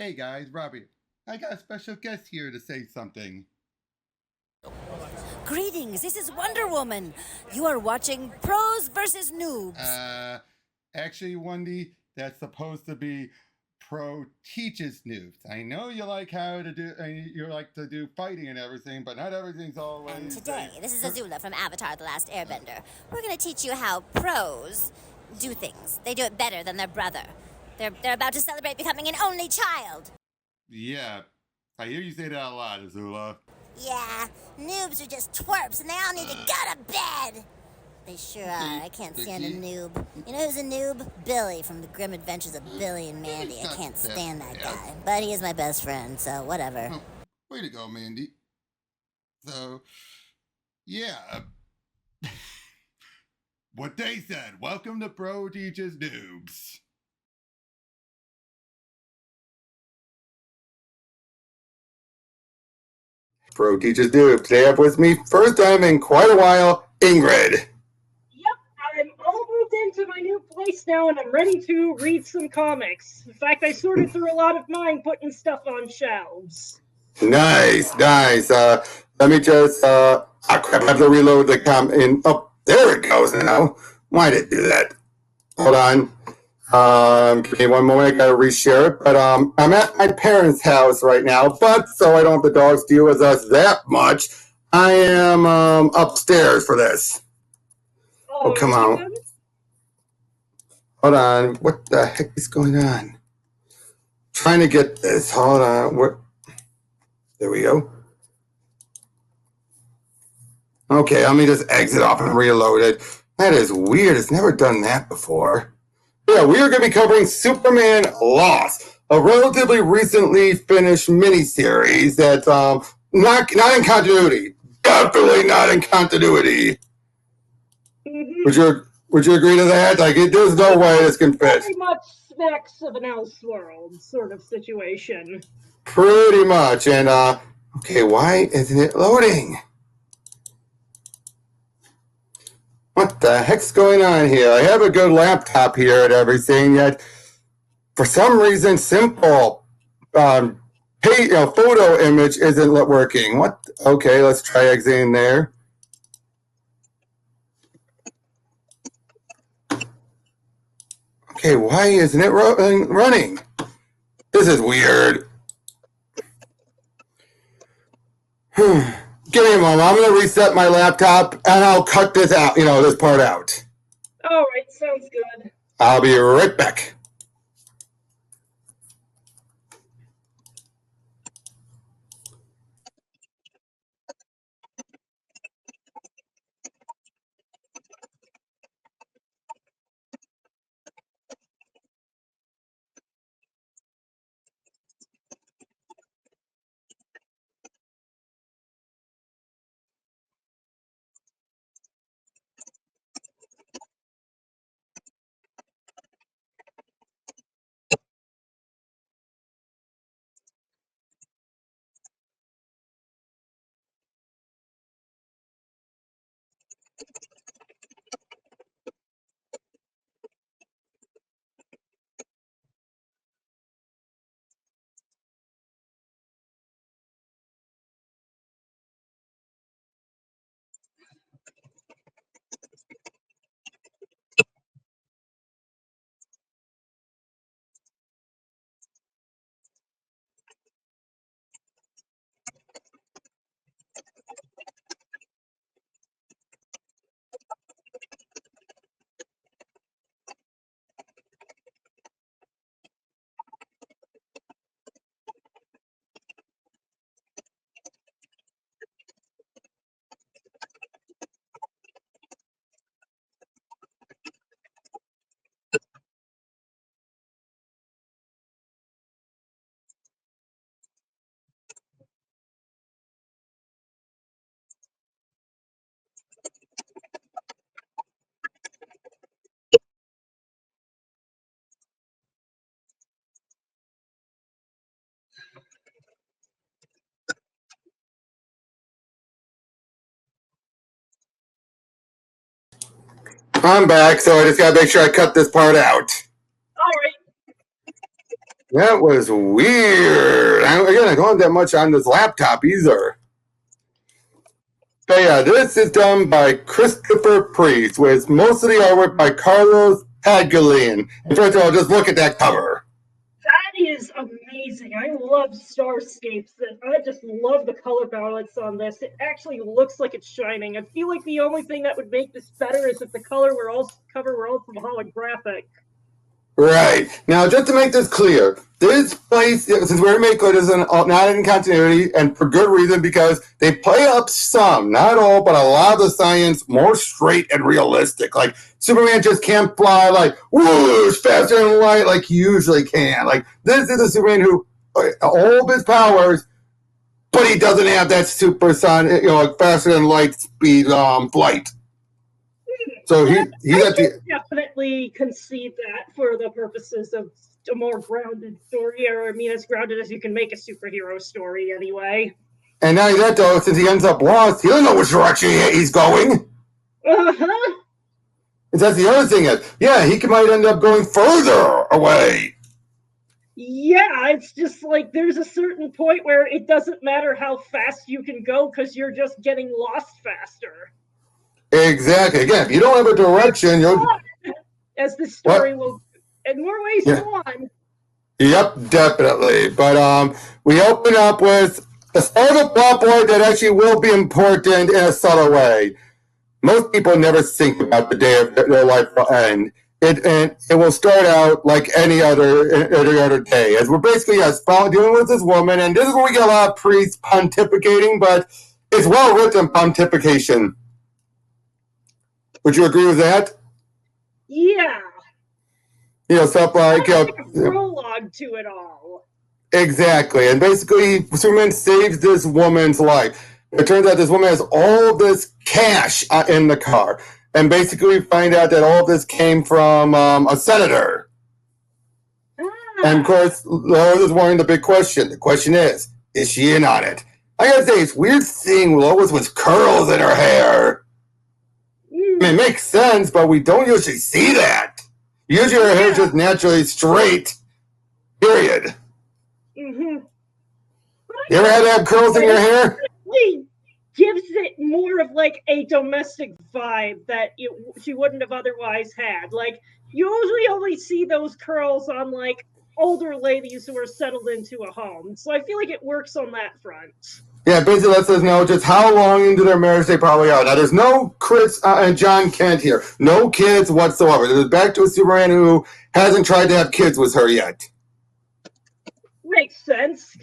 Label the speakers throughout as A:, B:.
A: Hey guys, Robbie. I got a special guest here to say something.
B: Greetings, this is Wonder Woman. You are watching Pros versus Noobs.
A: Actually, Wendy, that's supposed to be Pro teaches noobs. I know you like you like to do fighting and everything, but not everything's always.
B: And today, this is Azula from Avatar The Last Airbender. We're going to teach you how pros do things. They do it better than their brother. They're about to celebrate becoming an only child.
A: Yeah, I hear you say that a lot, Azula.
B: Yeah, noobs are just twerps and they all need to go to bed. They sure are. I can't stand a noob. You know who's a noob? Billy from The Grim Adventures of Billy and Mandy. I can't stand that guy. But he is my best friend, so whatever.
A: Oh, way to go, Mandy. So, yeah. What they said. Welcome to Pro Teaches Noobs. Pro Teaches Noobs. Today up with me, first time in quite a while, Ingrid.
C: Yep, I'm all moved into my new place now, and I'm ready to read some comics. In fact, I sorted through a lot of mine, putting stuff on shelves.
A: Nice. Let me just, crap, I have to reload the oh, there it goes now. Why did it do that? Hold on. Give me one moment, I gotta reshare it, but, I'm at my parents' house right now, but so I don't have the dogs deal with us that much, I am, upstairs for this. Oh, come on. Hold on. What the heck is going on? Trying to get this. Hold on. There we go. Okay, let me just exit off and reload it. That is weird. It's never done that before. Yeah, we are going to be covering Superman Lost, a relatively recently finished miniseries that's not in continuity. Definitely not in continuity.
C: Mm-hmm.
A: Would you agree to that? Like, there's no way this can fit.
C: Pretty much smacks of an Elseworld sort of situation.
A: Pretty much. And, okay, why isn't it loading? What the heck's going on here? I have a good laptop here and everything, yet for some reason, simple photo image isn't working. What? Okay, let's try exiting there. Okay, why isn't it running? This is weird. Give me a moment. I'm going to reset my laptop and I'll cut this out, this part out.
C: All right, sounds good.
A: I'll be right back. I'm back, so I just gotta make sure I cut this part out.
C: All right.
A: That was weird. Again, I don't have that much on this laptop either. But yeah, this is done by Christopher Priest, with most of the artwork by Carlos Pagulayan. And first of all, just look at that cover.
C: That is amazing. I love Starscapes. I just love the color palettes on this. It actually looks like it's shining. I feel like the only thing that would make this better is if the cover were also holographic.
A: Right. Now, just to make this clear, this place, since we're Mako, is not in continuity, and for good reason, because they play up some, not all, but a lot of the science more straight and realistic. Like, Superman just can't fly, like, whoosh, faster than light, like he usually can. Like, this is a Superman who, all of his powers, but he doesn't have that supersonic, like faster than light speed flight. So he's at the
C: definitely concede that for the purposes of a more grounded story, or I mean, as grounded as you can make a superhero story, anyway.
A: And not only that, though, since he ends up lost, he doesn't know which direction he's going.
C: Uh-huh.
A: And that's the other thing is, yeah, he might end up going further away.
C: Yeah, it's just like there's a certain point where it doesn't matter how fast you can go because you're just getting lost faster.
A: Exactly. Again, if you don't have a direction, you'll...
C: As the story will, in more ways than one.
A: Yep, definitely. But we open up with a start of a plot point that actually will be important in a subtle way. Most people never think about the day of their life will end. It will start out like any other day. As we're basically dealing with this woman, and this is where we get a lot of priests pontificating, but it's well written pontification. Would you agree with that?
C: Yeah.
A: Stuff like...
C: a prologue to it all.
A: Exactly. And basically, Superman saves this woman's life. It turns out this woman has all this cash in the car. And basically, we find out that all of this came from a senator. And of course, Lois is wondering the big question. The question is she in on it? I gotta say, it's weird seeing Lois with curls in her hair. I mean, it makes sense, but we don't usually see that. Usually her hair is just naturally straight. Period.
C: Mm-hmm.
A: You ever had to have curls in your hair?
C: It gives it more of like a domestic vibe that she wouldn't have otherwise had. Like, you usually only see those curls on like older ladies who are settled into a home. So I feel like it works on that front.
A: Yeah, basically lets us know just how long into their marriage they probably are. Now, there's no Chris and John Kent here. No kids whatsoever. This is back to a Superman who hasn't tried to have kids with her yet.
C: Makes sense.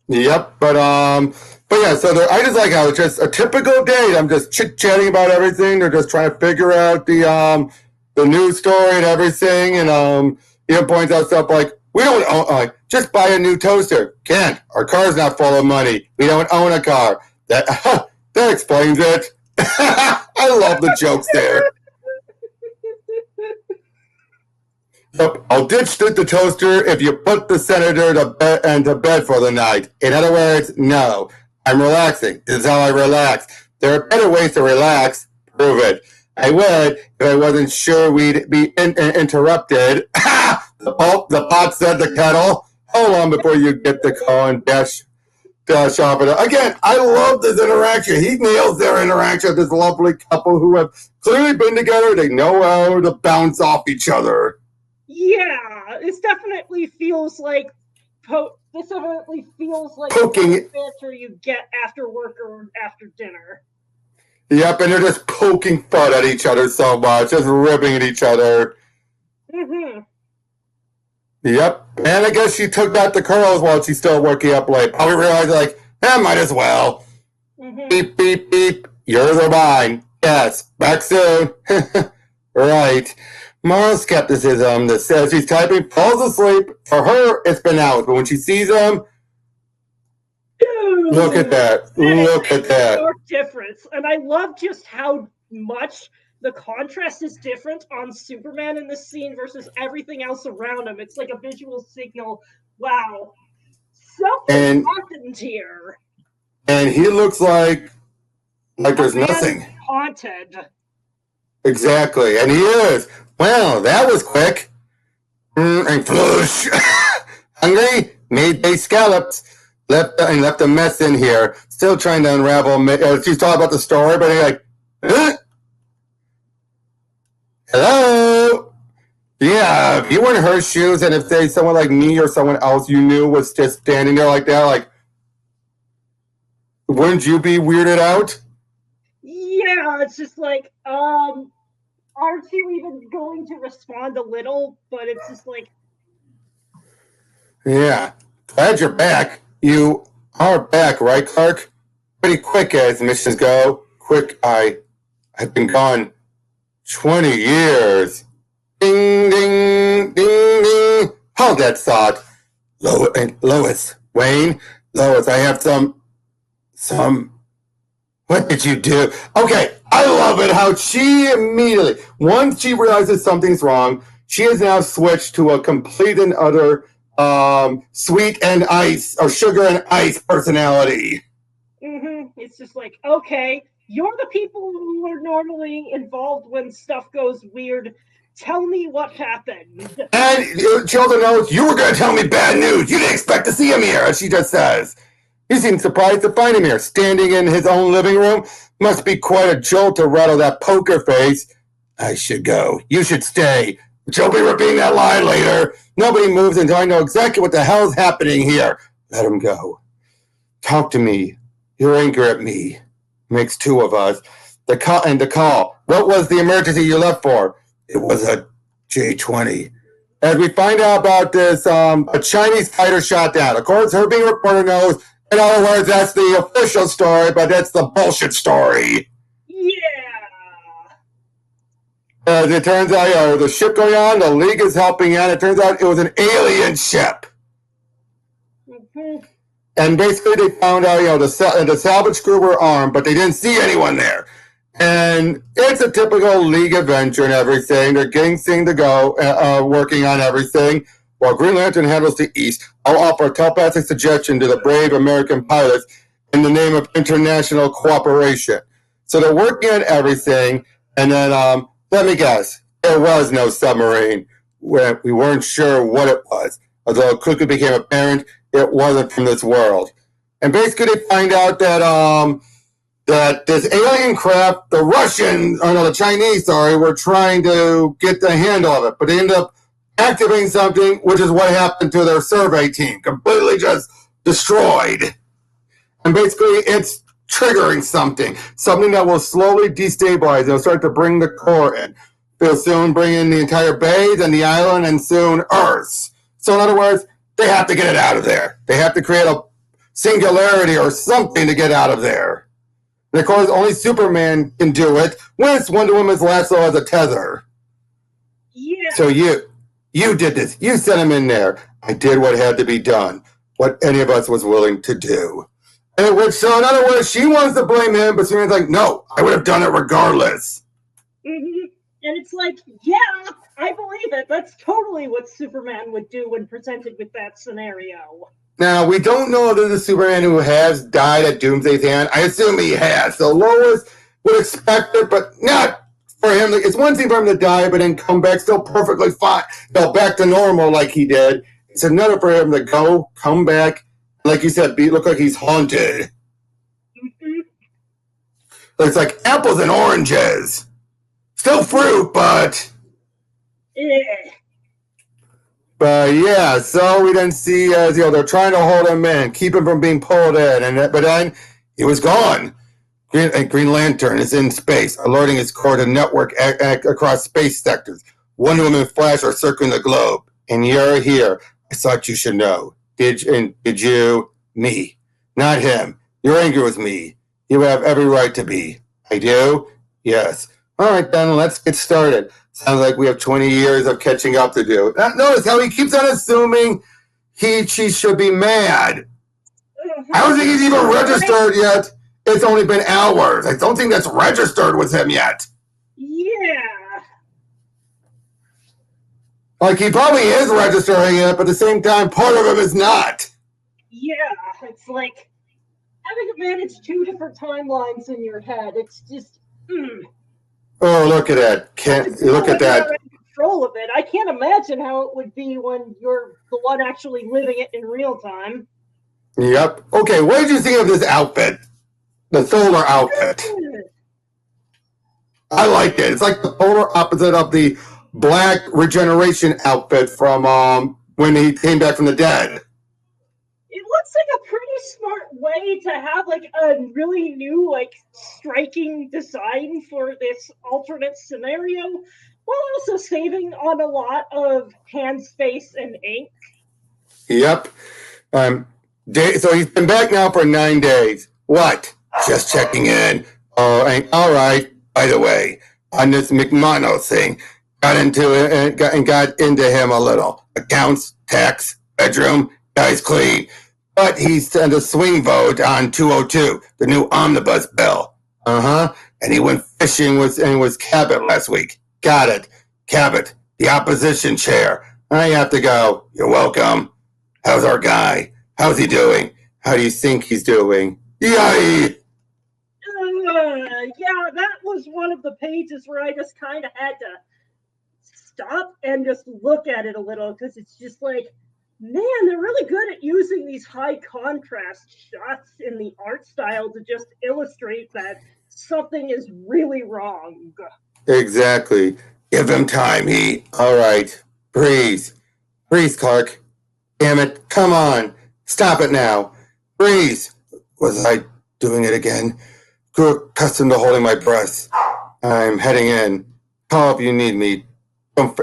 A: Yep, but yeah, so I just like how it's just a typical date. I'm just chit-chatting about everything. They're just trying to figure out the news story and everything, and points out stuff like, we don't own, just buy a new toaster. Can't. Our car's not full of money. We don't own a car. That explains it. I love the jokes there. Yep, I'll ditch the toaster if you put the senator to bed for the night. In other words, no. I'm relaxing. This is how I relax. There are better ways to relax. Prove it. I would if I wasn't sure we'd be interrupted. The pot said the kettle. How long before you get the call and dash off it? Again, I love this interaction. He nails their interaction with this lovely couple who have clearly been together. They know how to bounce off each other.
C: Yeah, this definitely feels like poking banter you get after work or after dinner.
A: Yep, and they're just poking fun at each other so much, just ribbing at each other.
C: Mm-hmm.
A: Yep, and I guess she took out the curls while she's still working up late. Probably realized, might as well. Mm-hmm. Beep, beep, beep. Yours or mine. Yes, back soon. Right. Moral skepticism that says she's typing, falls asleep. For her, it's been hours, but when she sees him, look at that. Look at that.
C: Stark difference. And I love just how much the contrast is different on Superman in this scene versus everything else around him. It's like a visual signal. Wow. Something happened here.
A: And he looks like there's nothing.
C: Haunted.
A: Exactly. And he is. Well, that was quick. And flush. Hungry? Made scallops. Left a mess in here. Still trying to unravel. She's talking about the story, but he's like, huh? Hello? Yeah, if you were in her shoes and if they someone like me or someone else you knew was just standing there like that, like, wouldn't you be weirded out?
C: Yeah, it's just like, aren't you even going to respond a little? But it's just like,
A: Yeah. Glad you're back. You are back, right, Clark? Pretty quick as missions go. Quick, I've been gone 20 years. Ding, ding, ding, ding. Hold that thought. Lois, Wayne, Lois, I have some, what did you do? Okay, I love it how she immediately, once she realizes something's wrong, she has now switched to a complete and utter sweet and ice, or sugar and ice personality.
C: it's just like, okay, you're the people who are normally involved when stuff goes weird. Tell me what happened.
A: And Chilton knows you were going to tell me bad news. You didn't expect to see him here, she just says. He seems surprised to find him here, standing in his own living room. Must be quite a jolt to rattle that poker face. I should go. You should stay. But you'll be repeating that line later. Nobody moves until I know exactly what the hell's happening here. Let him go. Talk to me. You're angry at me. Makes two of us. The call. What was the emergency you left for? It was a J-20. As we find out about this, a Chinese fighter shot down. Of course, her being a reporter knows. In other words, that's the official story, but that's the bullshit story.
C: Yeah.
A: As it turns out, the ship going on, the League is helping out. It turns out it was an alien ship. And basically they found out, the salvage crew were armed, but they didn't see anyone there. And it's a typical League adventure and everything. They're getting things to go, working on everything. While Green Lantern handles the East, I'll offer a telepathic suggestion to the brave American pilots in the name of international cooperation. So they're working on everything, and then, let me guess, there was no submarine. We weren't sure what it was. Although it quickly became apparent it wasn't from this world. And basically they find out that this alien craft, the Chinese, were trying to get the handle of it, but they ended up activating something, which is what happened to their survey team. Completely just destroyed. And basically, it's triggering something that will slowly destabilize. It'll start to bring the core in. They'll soon bring in the entire bay, then the island, and soon Earth. So in other words, they have to get it out of there. They have to create a singularity or something to get out of there. And of course, only Superman can do it. Once Wonder Woman's lasso as a tether.
C: Yeah.
A: So you did this. You sent him in there. I did what had to be done. What any of us was willing to do. So in other words, she wants to blame him, but Superman's like, no, I would have done it regardless.
C: And it's like, yeah, I believe it. That's totally what Superman would do when presented with that scenario.
A: Now, we don't know if this is Superman who has died at Doomsday's hand. I assume he has. So Lois would expect it, but not for him. It's one thing for him to die, but then come back still perfectly fine. Go back to normal like he did. It's another for him to come back, like you said, look like he's haunted. It's like apples and oranges. Still fruit, but...
C: Yeah.
A: But yeah, so we then see they're trying to hold him in, keep him from being pulled in, but then he was gone. Green Lantern is in space, alerting his core to network across space sectors. Wonder Woman and Flash are circling the globe, and you're here. I thought you should know. Did you? Me, not him. You're angry with me. You have every right to be. I do. Yes. All right, then let's get started. Sounds like we have 20 years of catching up to do. Notice how he keeps on assuming she should be mad. I don't think he's even registered yet. It's only been hours. I don't think that's registered with him yet.
C: Yeah.
A: Like, he probably is registering it, but at the same time, part of him is not.
C: Yeah, it's like having to manage two different timelines in your head. It's just,
A: Oh, look at that. Look at that.
C: control of it. I can't imagine how it would be when you're the one actually living it in real time.
A: Yep. Okay, what did you think of this outfit? The solar outfit. I like it. It's like the polar opposite of the black regeneration outfit from when he came back from the dead.
C: It looks like a pretty smart way to have like a really new, like striking design for this alternate scenario, while also saving on a lot of hand space and ink.
A: Yep. So he's been back now for 9 days. What? Just checking in. Oh, all right. By the way, on this McMono thing, got into it and got into him a little. Accounts, tax, bedroom, guy's clean. But he sent a swing vote on 202, the new omnibus bill. And he went fishing with Cabot last week. Got it. Cabot, the opposition chair. I have to go. You're welcome. How's our guy? How's he doing? How do you think he's doing? Yay!
C: Yeah, that was one of the pages where I just kind of had to stop and just look at it a little, because it's just like, man, they're really good at using these high contrast shots in the art style to just illustrate that something is really wrong.
A: Exactly. Give him time, All right. Breathe. Breathe, Clark. Damn it. Come on. Stop it now. Breathe. Was I doing it again? Grew accustomed to holding my breath. I'm heading in. Call if you need me. I'm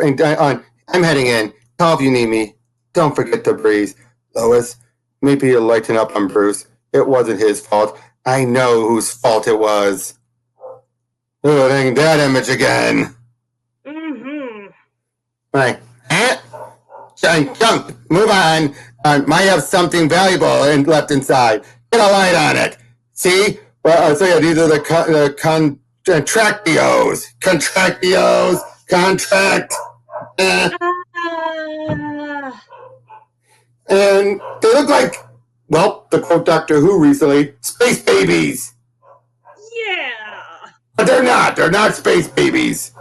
A: heading in. Call if you need me. Don't forget to breathe. Lois, maybe you'll lighten up on Bruce. It wasn't his fault. I know whose fault it was. Loading that image again. Right. Junk. Move on. Might have something valuable left inside. Get a light on it. See? Well, so yeah, these are the contractios. Contractios. Contract. And they look like, well, to quote Doctor Who recently, space babies.
C: Yeah.
A: But they're not. They're not space babies.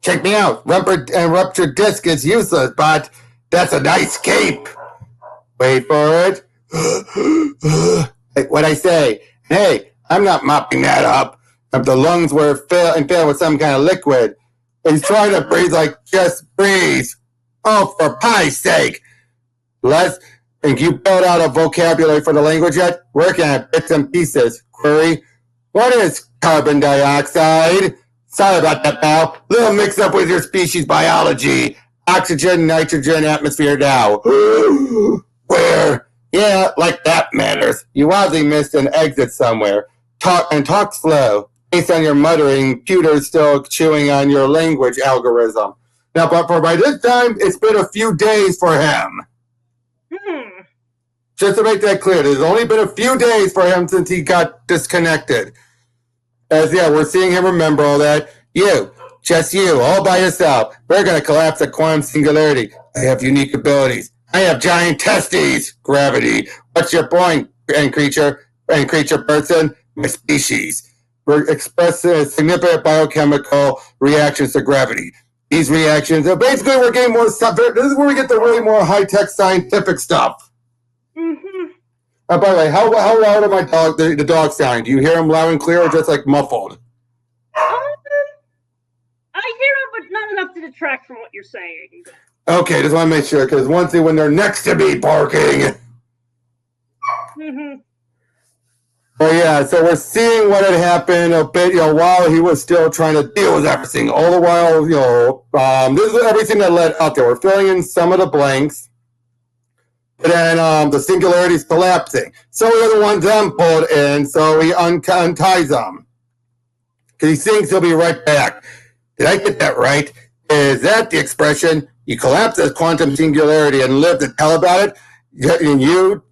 A: Check me out. Ruptured disc is useless, but that's a nice cape. Wait for it. What'd I say? Hey, I'm not mopping that up. If the lungs were filled with some kind of liquid, he's trying to breathe like just breathe. Oh, for pie's sake. Les, think you built out a vocabulary for the language yet? Working on bits and pieces. Query, what is carbon dioxide? Sorry about that, pal. Little mix up with your species biology. Oxygen, nitrogen, atmosphere now. Where? Yeah, like that matters. You obviously missed an exit somewhere. Talk slow. Based on your muttering, computer's still chewing on your language algorithm. Now, but by this time, it's been a few days for him. Just to make that clear, there's only been a few days for him since he got disconnected. As yeah, we're seeing him remember all that. You, just you, all by yourself. We're going to collapse at quantum singularity. I have unique abilities. I have giant testes. Gravity. What's your point, creature person? My species. We're expressing significant biochemical reactions to gravity. These reactions are basically we're getting more stuff. This is where we get the really more high-tech scientific stuff. By the way, how loud are my dog? The dog sounding? Do you hear him loud and clear, or just like muffled?
C: I hear him, but not enough to detract from what you're saying.
A: Okay, just want to make sure, because once when they're next to me barking. But yeah, so we're seeing what had happened a bit, while he was still trying to deal with everything. All the while, this is everything that led up there. We're filling in some of the blanks. But then the singularity's collapsing. So we're the ones them pulled in, so he unties them. Because he thinks he'll be right back. Did I get that right? Is that the expression? You collapse as quantum singularity and live to tell about it? And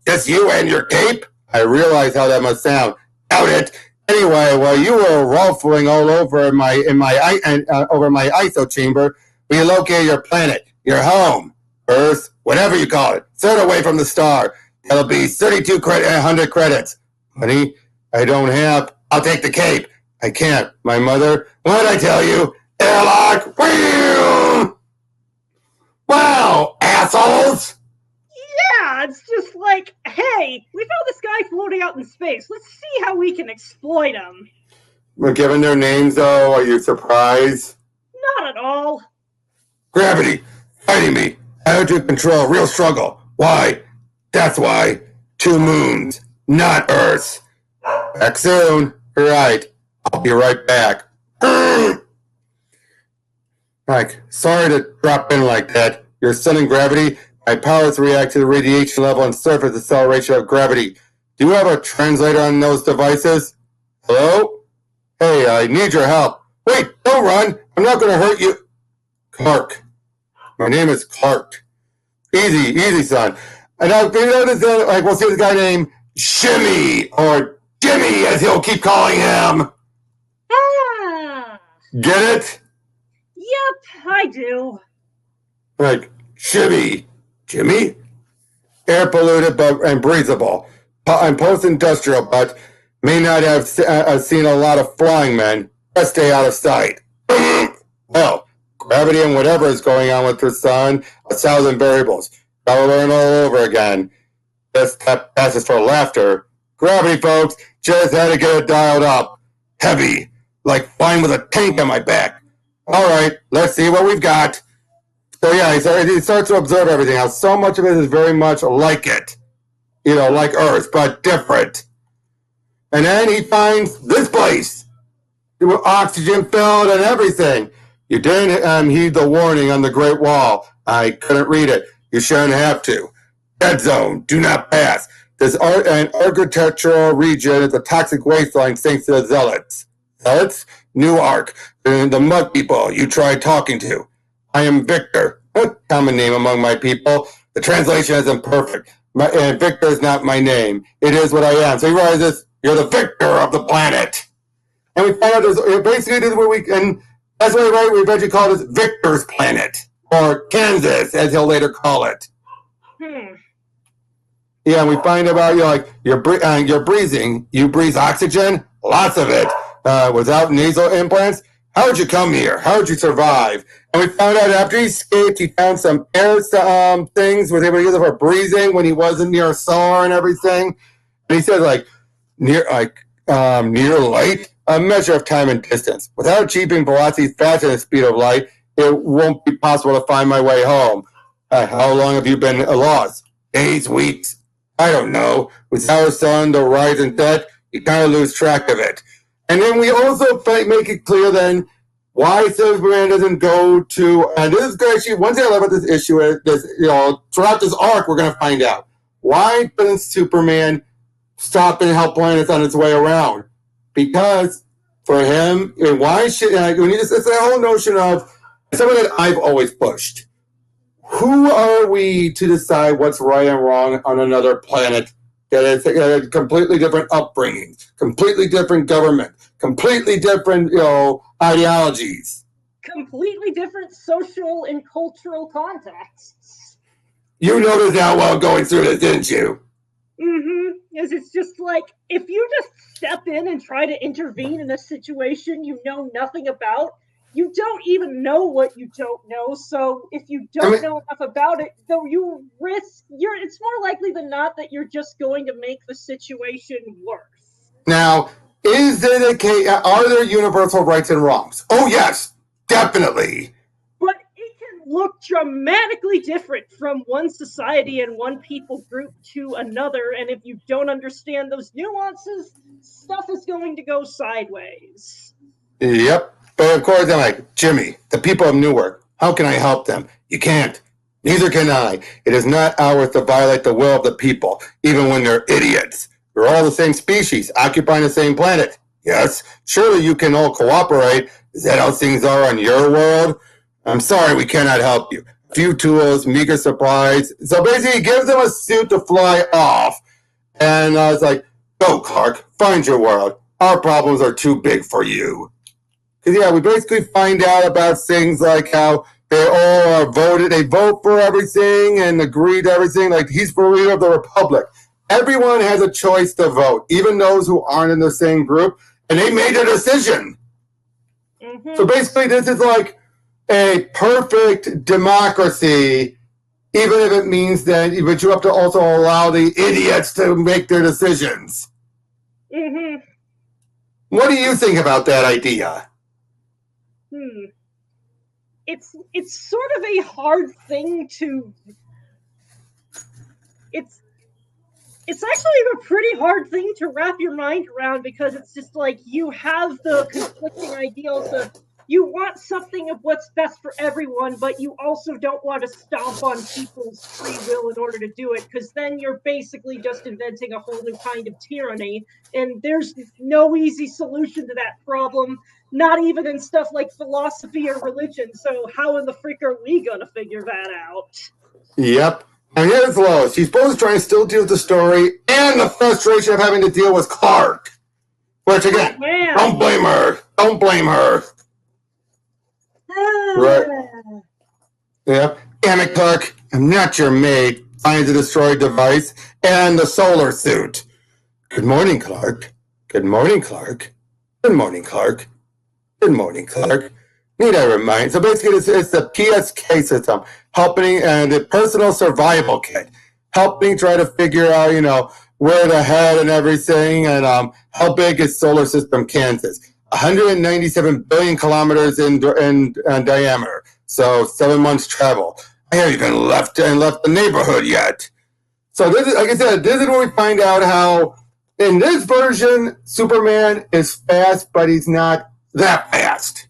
A: just you and your cape? I realize how that must sound. Doubt it. Anyway, while you were ruffling all over my ISO chamber, we located your planet, your home, Earth, whatever you call it. Third away from the star. That'll be 3,200 credits. Honey, I don't have. I'll take the cape. I can't. My mother. What did I tell you? airlock. Wow, assholes!
C: Yeah, it's just like, hey, we found this guy floating out in space. Let's see how we can exploit him.
A: Given their names, though, are you surprised?
C: Not at all.
A: Gravity, fighting me. How to control, real struggle. Why? That's why. 2 moons, not Earth. Back soon. Right. I'll be right back. Like, sorry to drop in like that. You're stunning gravity. My powers react to the radiation level and surface acceleration of gravity. Do you have a translator on those devices? Hello? Hey, I need your help. Wait, don't run. I'm not going to hurt you. Clark. My name is Clark. Easy, son. And now, you notice that, like, we'll see this guy named Shimmy, or Jimmy, as he'll keep calling him.
C: Ah.
A: Get it?
C: Yep, I do.
A: Like, Shimmy. Jimmy? Air polluted and breathable. And post-industrial, but may not have seen a lot of flying men. Best stay out of sight. Well, gravity and whatever is going on with her son, 1,000 variables. Gotta learn all over again. This passes for laughter. Gravity, folks, just had to get it dialed up. Heavy, like flying with a tank on my back. All right, let's see what we've got. So yeah, he starts to observe everything. How so much of it is very much like it. You know, like Earth, but different. And then he finds this place. Oxygen filled and everything. You didn't heed the warning on the Great Wall. I couldn't read it. You shouldn't have to. Dead zone. Do not pass. This an architectural region is a toxic wasteland thanks to the zealots. Zealots? New Ark. The mud people you tried talking to. I am Victor. A common name among my people. The translation isn't perfect. And Victor is not my name. It is what I am. So he realizes you're the victor of the planet. And we find out basically this is where and that's why we eventually call this Victor's Planet. Or Kansas, as he'll later call it. Yeah, and we find about you're breathing. You breathe oxygen, lots of it, without nasal implants. How would you come here? How would you survive? And we found out after he escaped, he found some air things, was able to use it for breathing when he wasn't near a solar and everything. And he said near light, a measure of time and distance. Without achieving velocity faster than the speed of light, it won't be possible to find my way home. How long have you been lost? Days, weeks? I don't know. With our sun, the rise and death, you kind of lose track of it. And then we also make it clear then why Superman doesn't go to, and this is actually one thing I love about this issue is throughout this arc we're going to find out why doesn't Superman stop and help planets on its way around? Because for him, and why should it's that whole notion of something that I've always pushed. Who are we to decide what's right and wrong on another planet that has a completely different upbringing, completely different government, completely different, ideologies?
C: Completely different social and cultural contexts.
A: You noticed that while going through this, didn't you?
C: Mm-hmm. Yes, it's just like, if you just step in and try to intervene in a situation you know nothing about, you don't even know what you don't know. So if you don't know enough about it, though you risk, it's more likely than not that you're just going to make the situation worse.
A: Now, is it a case, are there universal rights and wrongs? Oh, yes, definitely.
C: But it can look dramatically different from one society and one people group to another. And if you don't understand those nuances, stuff is going to go sideways.
A: Yep. But of course, I'm like, Jimmy, the people of Newark, how can I help them? You can't. Neither can I. It is not ours to violate the will of the people, even when they're idiots. We're all the same species, occupying the same planet. Yes, surely you can all cooperate. Is that how things are on your world? I'm sorry, we cannot help you. A few tools, meager supplies. So basically, he gives them a suit to fly off. And I was like, go, Clark, find your world. Our problems are too big for you. Because, yeah, we basically find out about things like how they all they vote for everything and agree to everything. Like, he's the leader of the Republic. Everyone has a choice to vote, even those who aren't in the same group, and they made a decision. So basically, this is like a perfect democracy, even if it means that but you have to also allow the idiots to make their decisions. What do you think about that idea?
C: It's sort of a hard thing to. It's actually a pretty hard thing to wrap your mind around, because it's just like you have the conflicting ideals of you want something of what's best for everyone, but you also don't want to stomp on people's free will in order to do it, because then you're basically just inventing a whole new kind of tyranny, and there's no easy solution to that problem, not even in stuff like philosophy or religion. So how in the frick are we going to figure that out?
A: Yep. Now here's Lois. She's both trying to still deal with the story and the frustration of having to deal with Clark. Which again, don't blame her. Don't blame her. Right. Yep. Damn it, Clark. I'm not your mate. Find the destroyed device and the solar suit. Good morning, Clark. Good morning, Clark. Good morning, Clark. Good morning, Clark. Need I remind? So basically, it's the PSK system helping, and the personal survival kit, helping try to figure out, where to head and everything, and how big is solar system Kansas? 197 billion kilometers in diameter, so 7 months travel. I haven't even left the neighborhood yet. So this is, like I said, this is where we find out how, in this version, Superman is fast, but he's not that fast.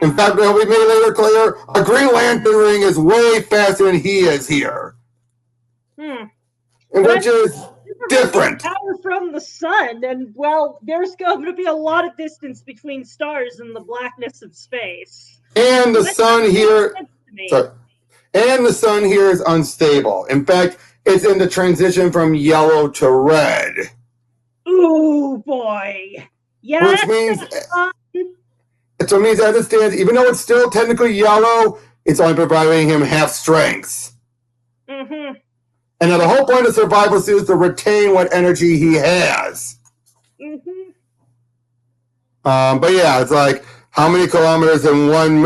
A: In fact, we made later clear, a Green Lantern ring is way faster than he is here. Which is different.
C: Power from the sun, and well, there's going to be a lot of distance between stars in the blackness of space.
A: And the sun here, and the sun here is unstable. In fact, it's in the transition from yellow to red.
C: Ooh boy! Yeah,
A: which means. So it means, as it stands, even though it's still technically yellow, it's only providing him half strength. And now the whole point of survival suit is to retain what energy he has. But yeah, it's like, how many kilometers in one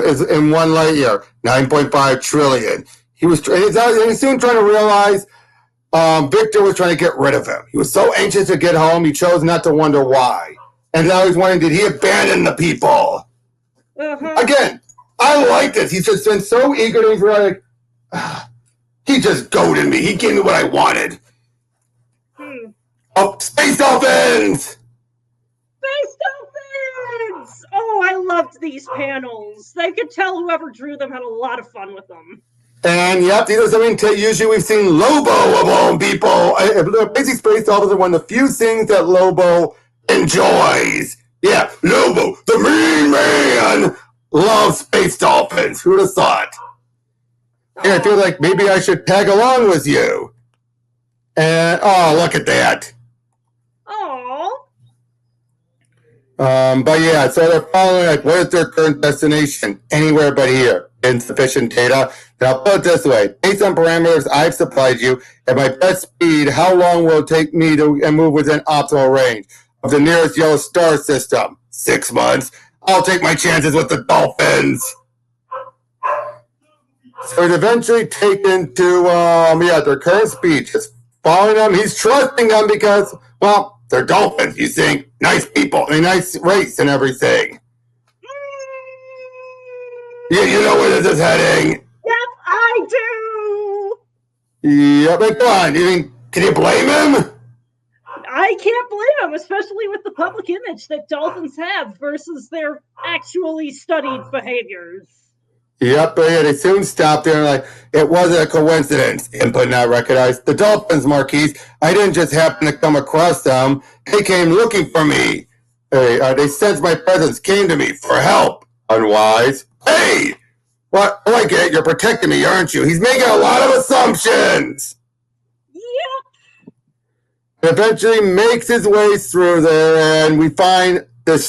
A: light year? 9.5 trillion. He's soon trying to realize Victor was trying to get rid of him. He was so anxious to get home, he chose not to wonder why. And now he's wondering, did he abandon the people? Again, I like this. He's just been so eager to be like, he just goaded me. He gave me what I wanted. Oh, Space Dolphins!
C: Space Dolphins! Oh, I loved these panels. I could tell whoever drew them had a lot of fun with them.
A: And yep, these are something usually we've seen Lobo of all people. Basic Space Dolphins are one of the few things that Lobo enjoys. Yeah, Lobo, the mean man, loves Space Dolphins. Who'd have thought? Yeah, I feel like maybe I should tag along with you. And, oh, look at that.
C: Aww.
A: But yeah, so they're following, like, what is their current destination? Anywhere but here. Insufficient data. Now, I'll put it this way. Based on parameters I've supplied you, at my best speed, how long will it take me to move within optimal range of the nearest yellow star system? 6 months. I'll take my chances with the Dolphins. So he's eventually taken to, their current speed. Just following them. He's trusting them because, well, they're dolphins. You think, nice people, a nice race and everything. Yeah, you know where this is heading.
C: Yep, I do.
A: Yeah, but come on. Can you blame him?
C: I can't blame him, especially with the public image that dolphins have versus their actually studied behaviors.
A: Yep, but yeah, they soon stopped there and like, it wasn't a coincidence. Input not recognized. The Dolphins, Marquise. I didn't just happen to come across them. They came looking for me. They sensed my presence, came to me for help. Unwise. Hey! What? Oh, I get it. You're protecting me, aren't you? He's making a lot of assumptions.
C: Yep.
A: Eventually makes his way through there, and we find what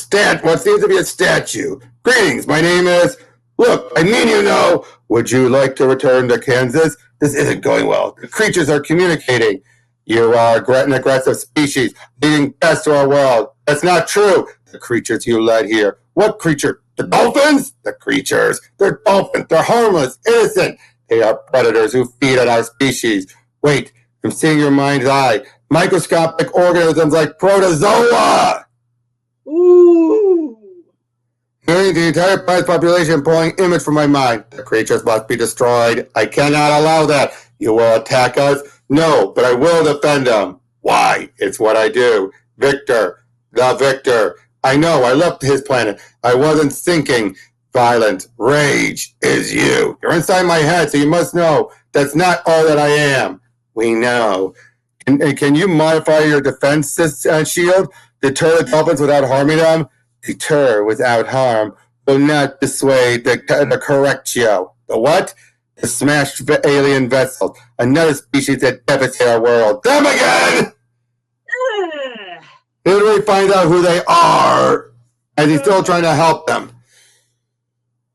A: seems to be a statue. Greetings, my name is... Look, I mean you know. Would you like to return to Kansas? This isn't going well. The creatures are communicating. You are an aggressive species, leading pests to our world. That's not true. The creatures you led here. What creature? The dolphins? The creatures. They're dolphins. They're harmless, innocent. They are predators who feed on our species. Wait, I'm seeing your mind's eye. Microscopic organisms like protozoa!
C: Ooh.
A: Hearing the entire prize population pulling image from my mind. The creatures must be destroyed. I cannot allow that. You will attack us? No, but I will defend them. Why? It's what I do. Victor. The Victor. I know, I left his planet. I wasn't thinking. Violent rage is you. You're inside my head, so you must know that's not all that I am. We know. Can you modify your defense shield? Deter the dolphins without harming them? Deter without harm will not dissuade the correctio. The what? The smashed alien vessel. Another species that devastate our world. Them again! Literally find out who they are, and he's still trying to help them.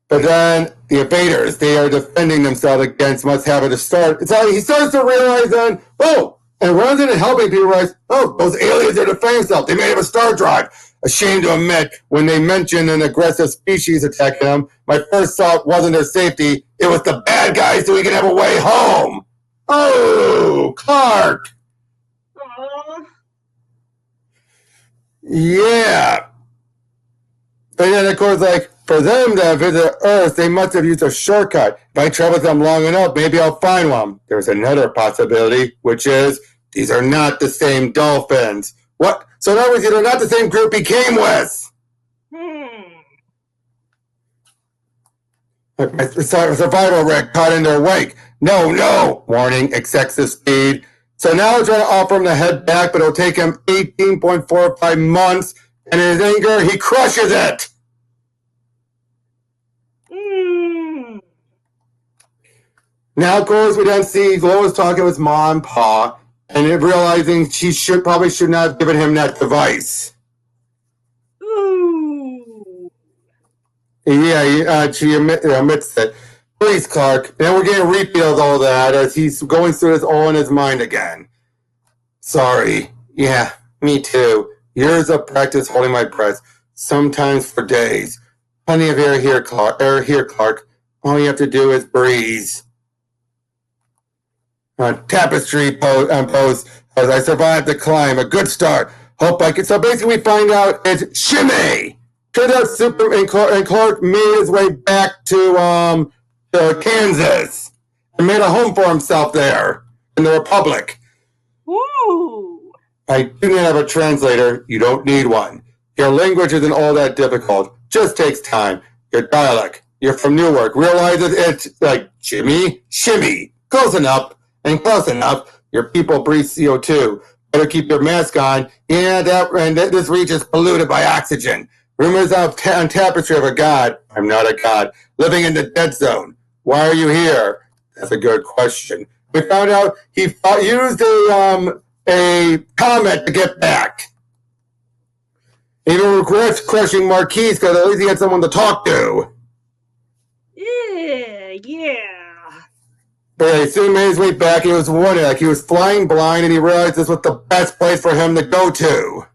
A: But then the invaders, they are defending themselves against must have it to start. It's how he starts to realize then, oh, and rather than helping people realize, oh, those aliens are defending themselves. They may have a star drive. Ashamed to admit, when they mentioned an aggressive species attacking them, my first thought wasn't their safety. It was the bad guys so we can have a way home. Oh, Clark.
C: Aww.
A: Yeah. But then, of course, like, for them to visit Earth, they must have used a shortcut. If I travel with them long enough, maybe I'll find one. There's another possibility, which is these are not the same dolphins. What? So that was they're not the same group he came with. Survival wreck caught in their wake. No. Warning, excessive speed. So now I'm trying to offer him to head back, but it'll take him 18.45 months. And in his anger, he crushes it. Now, of course, we then see Lois talking with Ma and Pa, and realizing she probably should not have given him that device.
C: Ooh.
A: Yeah, she admits it. Please, Clark. And then we're getting a repeat of all that as he's going through this all in his mind again. Sorry. Yeah, me too. Years of practice holding my breath, sometimes for days. Plenty of air here, Clark. All you have to do is breathe. Tapestry post as I survived the climb. A good start. Hope I can. So basically, we find out it's Shimmy. Turns out Superman and Clark made his way back to Kansas and made a home for himself there in the Republic.
C: Ooh.
A: I do not have a translator. You don't need one. Your language isn't all that difficult. Just takes time. Your dialect. You're from Newark. Realizes it's like shimmy. Close enough. And close enough. Your people breathe CO2. Better keep your mask on. Yeah, this region is polluted by oxygen. Rumors on tapestry of a god. I'm not a god. Living in the dead zone. Why are you here? That's a good question. We found out he used a comet to get back. Even regrets crushing Marquise because at least he had someone to talk to.
C: Yeah.
A: But he soon made his way back. He was warning, like he was flying blind, and he realized this was the best place for him to go to.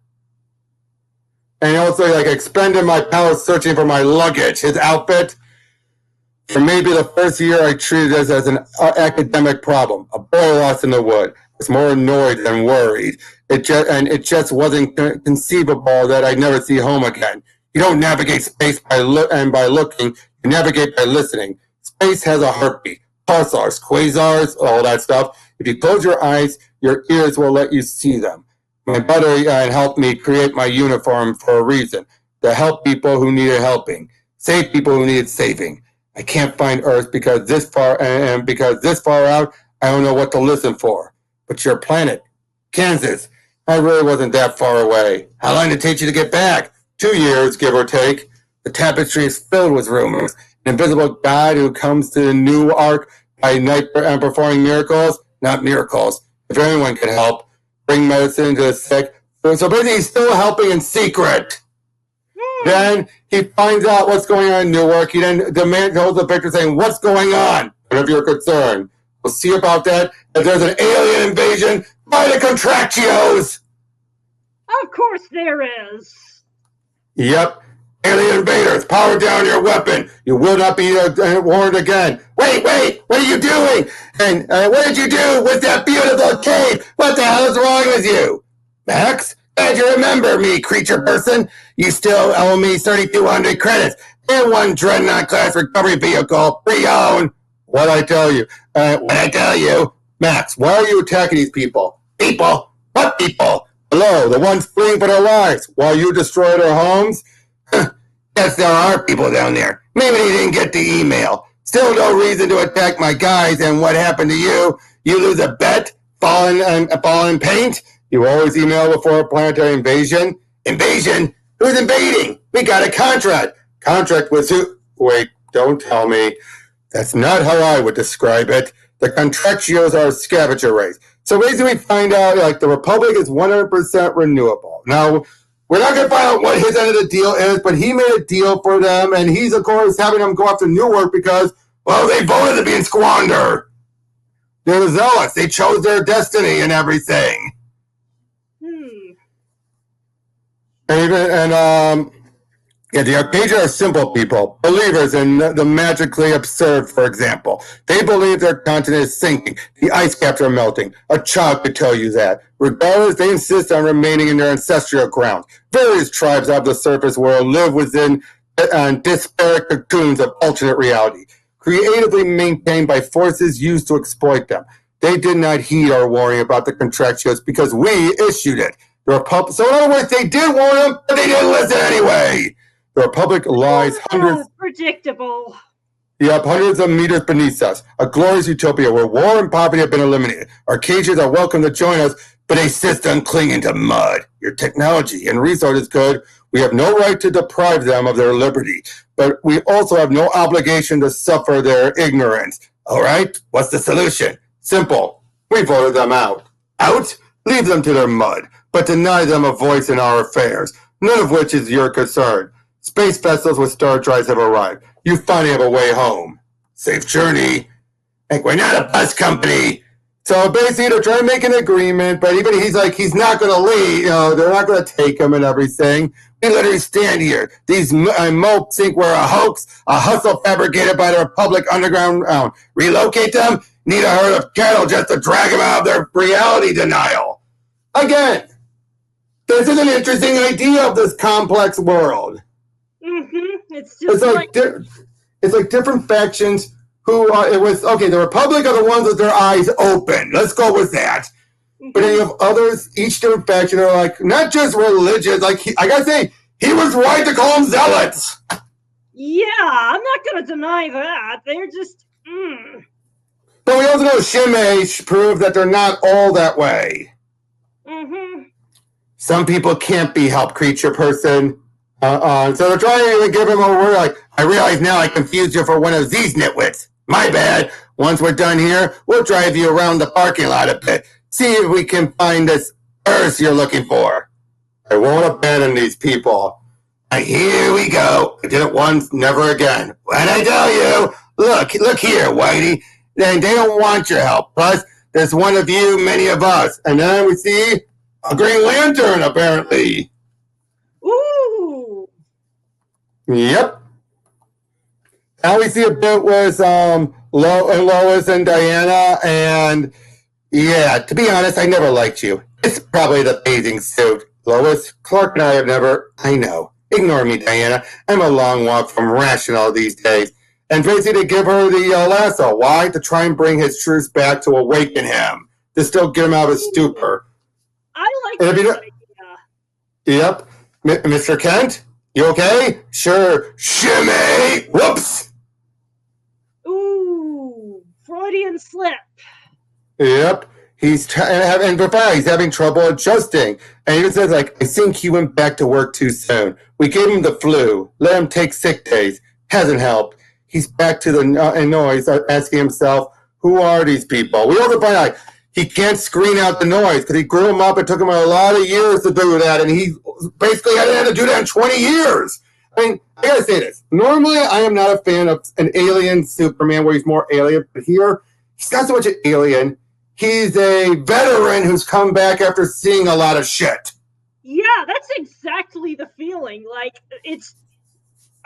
A: And also, like, expended my powers searching for my luggage, his outfit. For maybe the first year, I treated this as an academic problem. A boy lost in the wood. I was more annoyed than worried. It just wasn't conceivable that I'd never see home again. You don't navigate space by looking. You navigate by listening. Space has a heartbeat. Pulsars, quasars, all that stuff. If you close your eyes, your ears will let you see them. My brother helped me create my uniform for a reason. To help people who needed helping. Save people who needed saving. I can't find Earth because this far out, I don't know what to listen for. But your planet, Kansas, I really wasn't that far away. How long did it take you to get back? 2 years, give or take. The tapestry is filled with rumors. An invisible God who comes to the new ark by night and performing miracles. Not miracles. If anyone can help, bring medicine to the sick. So basically, he's still helping in secret. Then he finds out what's going on in Newark. He then holds the picture saying, "What's going on?" Whatever you're concerned. We'll see about that. If there's an alien invasion by the Contractios.
C: Of course there is.
A: Yep. Alien invaders, power down your weapon. You will not be warned again. Wait, what are you doing? And what did you do with that beautiful cave? What the hell is wrong with you? Max, glad you remember me, creature person. You still owe me 3,200 credits and one Dreadnought class recovery vehicle, pre-owned. What'd I tell you? Max, why are you attacking these people? People? What people? Hello, the ones fleeing for their lives while you destroy their homes? Yes, there are people down there. Maybe they didn't get the email. Still no reason to attack my guys, and what happened to you? You lose a bet? Fall in paint? You always email before a planetary invasion? Invasion? Who's invading? We got a contract. Contract with who? Wait, don't tell me. That's not how I would describe it. The contractios are a scavenger race. So basically we find out like the Republic is 100% renewable. Now, we're not going to find out what his end of the deal is, but he made a deal for them, and he's, of course, having them go after Newark because, well, they voted to be in squander. They're the zealots. They chose their destiny and everything. Yeah, the Arcadia are simple people, believers in the magically absurd, for example. They believe their continent is sinking, the ice caps are melting. A child could tell you that. Regardless, they insist on remaining in their ancestral ground. Various tribes of the surface world live within disparate cocoons of alternate reality, creatively maintained by forces used to exploit them. They did not heed our warning about the contractios because we issued it. So in other words, they did warn them, but they didn't listen anyway. The Republic lies hundreds of meters beneath us. A glorious utopia where war and poverty have been eliminated. Arcadians are welcome to join us, but they insist on clinging to mud. Your technology and resources good. We have no right to deprive them of their liberty, but we also have no obligation to suffer their ignorance. All right? What's the solution? Simple. We voted them out. Out? Leave them to their mud, but deny them a voice in our affairs, none of which is your concern. Space vessels with star drives have arrived. You finally have a way home. Safe journey. Like, we're not a bus company. So basically, they're trying to make an agreement, but even he's like, he's not going to leave. You know, they're not going to take him and everything. We literally stand here. These mopes think we're a hoax, a hustle fabricated by the Republic Underground. Relocate them? Need a herd of cattle just to drag them out of their reality denial. Again, this is an interesting idea of this complex world.
C: It's
A: like different factions who are, the Republic are the ones with their eyes open. Let's go with that. But then you have others, each different faction are like, not just religious, like, I gotta say, he was right to call them zealots.
C: Yeah, I'm not gonna deny that. They're just,
A: But we also know Shimei proved that they're not all that way. Some people can't be helped, creature person. So they're trying to give him a word like, I realize now I confused you for one of these nitwits. My bad. Once we're done here, we'll drive you around the parking lot a bit. See if we can find this Earth you're looking for. I won't abandon these people. Here we go. I did it once, never again. What'd I tell you? Look here, Whitey. They don't want your help. Plus, there's one of you, many of us. And then we see a Green Lantern, apparently.
C: ooh.
A: Yep. Now we see a bit with Lois and Diana, and yeah, to be honest, I never liked you. It's probably the bathing suit. Lois, Clark and I have never, I know. Ignore me, Diana. I'm a long walk from rational these days. And basically to give her the lasso. Why? To try and bring his truth back to awaken him. To still get him out of his stupor.
C: I like that idea.
A: Yep. Mr. Kent, you okay? Sure. Shimmy! Whoops!
C: Ooh, Freudian slip.
A: Yep. He's having trouble adjusting. And he even says, like, I think he went back to work too soon. We gave him the flu. Let him take sick days. Hasn't helped. He's back to the noise, asking himself, who are these people? We also find out he can't screen out the noise because he grew him up. It took him a lot of years to do that. And he basically had to do that in 20 years. I mean, I gotta say this. Normally, I am not a fan of an alien Superman where he's more alien. But here, he's not so much an alien. He's a veteran who's come back after seeing a lot of shit.
C: Yeah, that's exactly the feeling. Like, it's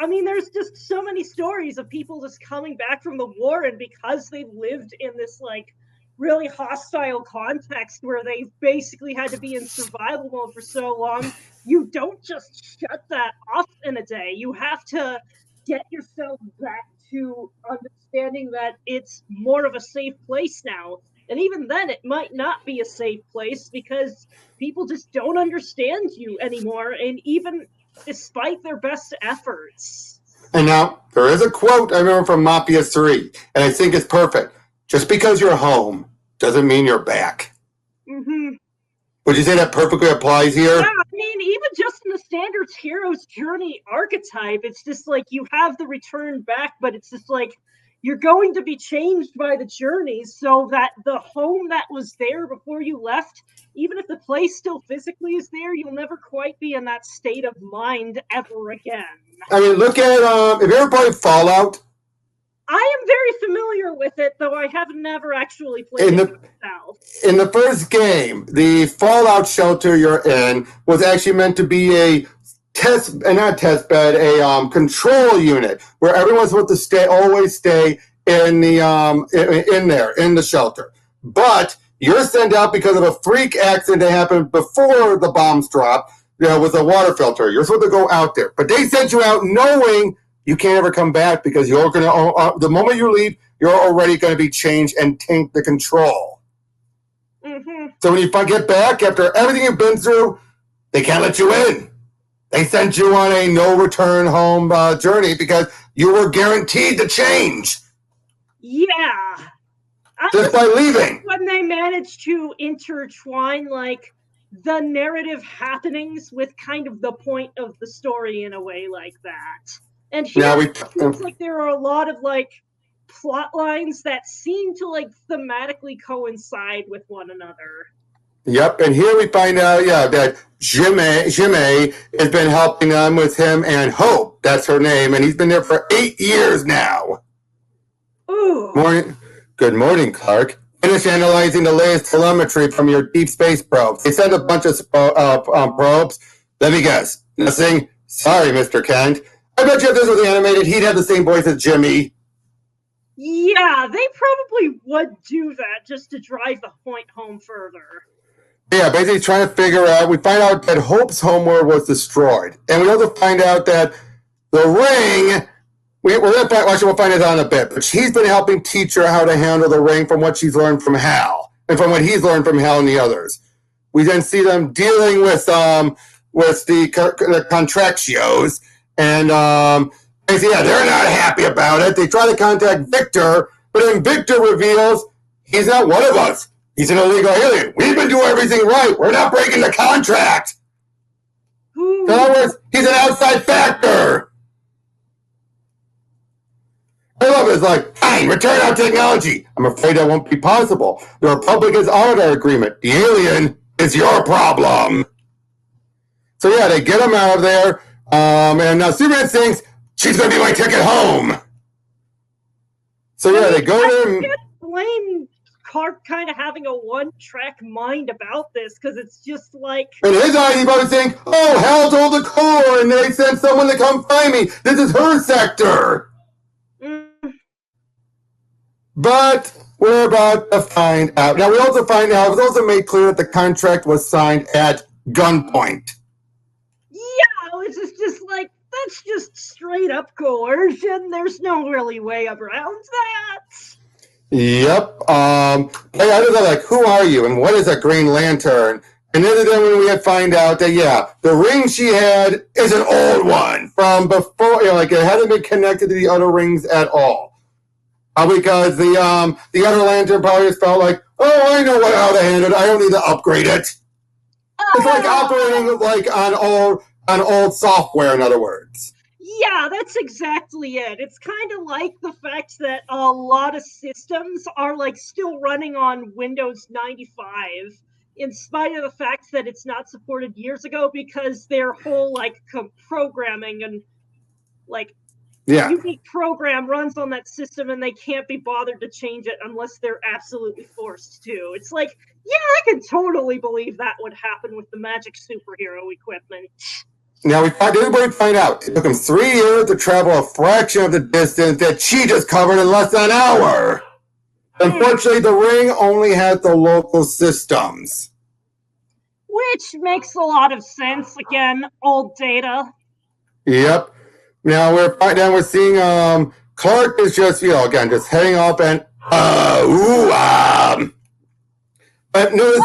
C: I mean, there's just so many stories of people just coming back from the war, and because they've lived in this like really hostile context where they've basically had to be in survival mode for so long, you don't just shut that off in a day. You have to get yourself back to understanding that it's more of a safe place now. And even then, it might not be a safe place because people just don't understand you anymore. And even despite their best efforts.
A: And now, there is a quote I remember from Mafia 3, and I think it's perfect. Just because you're home doesn't mean you're back.
C: Mm-hmm.
A: Would you say that perfectly applies here?
C: Yeah, I mean, even just in the standard hero's journey archetype, it's just like you have the return back, but it's just like you're going to be changed by the journey so that the home that was there before you left, even if the place still physically is there, you'll never quite be in that state of mind ever again.
A: I mean, look at, have you ever played Fallout?
C: I am very familiar with it, though I have never actually played it myself.
A: In the first game, the Fallout shelter you're in was actually meant to be a not test bed, a control unit where everyone's supposed to always stay in the in the shelter. But you're sent out because of a freak accident that happened before the bombs dropped. With a water filter, you're supposed to go out there, but they sent you out knowing you can't ever come back because you're going to, the moment you leave, you're already going to be changed and take the control.
C: Mm-hmm.
A: So when you get back after everything you've been through, they can't let you in. They sent you on a no return home journey because you were guaranteed the change.
C: Yeah.
A: Just by leaving.
C: When they managed to intertwine like the narrative happenings with kind of the point of the story in a way like that. And here it seems like there are a lot of like plot lines that seem to like thematically coincide with one another.
A: Yep, and here we find out, that Jimmy has been helping them with him and Hope, that's her name, and he's been there for 8 years now.
C: Ooh.
A: Good morning, Clark. Finish analyzing the latest telemetry from your deep space probes. They sent a bunch of probes. Let me guess. Nothing? Sorry, Mr. Kent. I bet you if this was animated, he'd have the same voice as Jimmy.
C: Yeah, they probably would do that just to drive the point home further.
A: Yeah, basically trying to figure out, we find out that Hope's homeworld was destroyed. And we also find out that the ring, we'll find it out in a bit, but she's been helping teach her how to handle the ring from what she's learned from Hal, and from what he's learned from Hal and the others. We then see them dealing with the contractios, and they're not happy about it. They try to contact Victor, but then Victor reveals he's not one of us. He's an illegal alien. We've been doing everything right. We're not breaking the contract. In other words, he's an outside factor. I love it. It's like, fine, return our technology. I'm afraid that won't be possible. The Republic has honored our agreement. The alien is your problem. So yeah, they get him out of there. And now Superman thinks she's going to be my ticket home. So yeah, they go there.
C: I can't blame Clark kind of having a one-track mind about this, because it's just like...
A: In his eyes, he probably think, oh, Hal told the core, and they sent someone to come find me. This is her sector. But we're about to find out. Now, we also find out, it was also made clear that the contract was signed at gunpoint.
C: Yeah, it's just like, that's just straight up coercion. There's no really way around that.
A: Yep. I was like, who are you and what is a Green Lantern? And then when we had find out that, the ring she had is an old one from before, it hadn't been connected to the other rings at all. Because the other Lantern probably just felt like, oh, I know how to handle it. I don't need to upgrade it. It's like operating like on old software, in other words.
C: Yeah, that's exactly it. It's kind of like the fact that a lot of systems are like still running on Windows 95, in spite of the fact that it's not supported years ago, because their whole programming and unique program runs on that system, and they can't be bothered to change it unless they're absolutely forced to. It's like, yeah, I can totally believe that would happen with the magic superhero equipment.
A: Now, everybody find out. It took him 3 years to travel a fraction of the distance that she just covered in less than an hour. Unfortunately, the ring only has the local systems.
C: Which makes a lot of sense. Again, old data.
A: Yep. Now we're seeing Clark is just again just heading off and but notice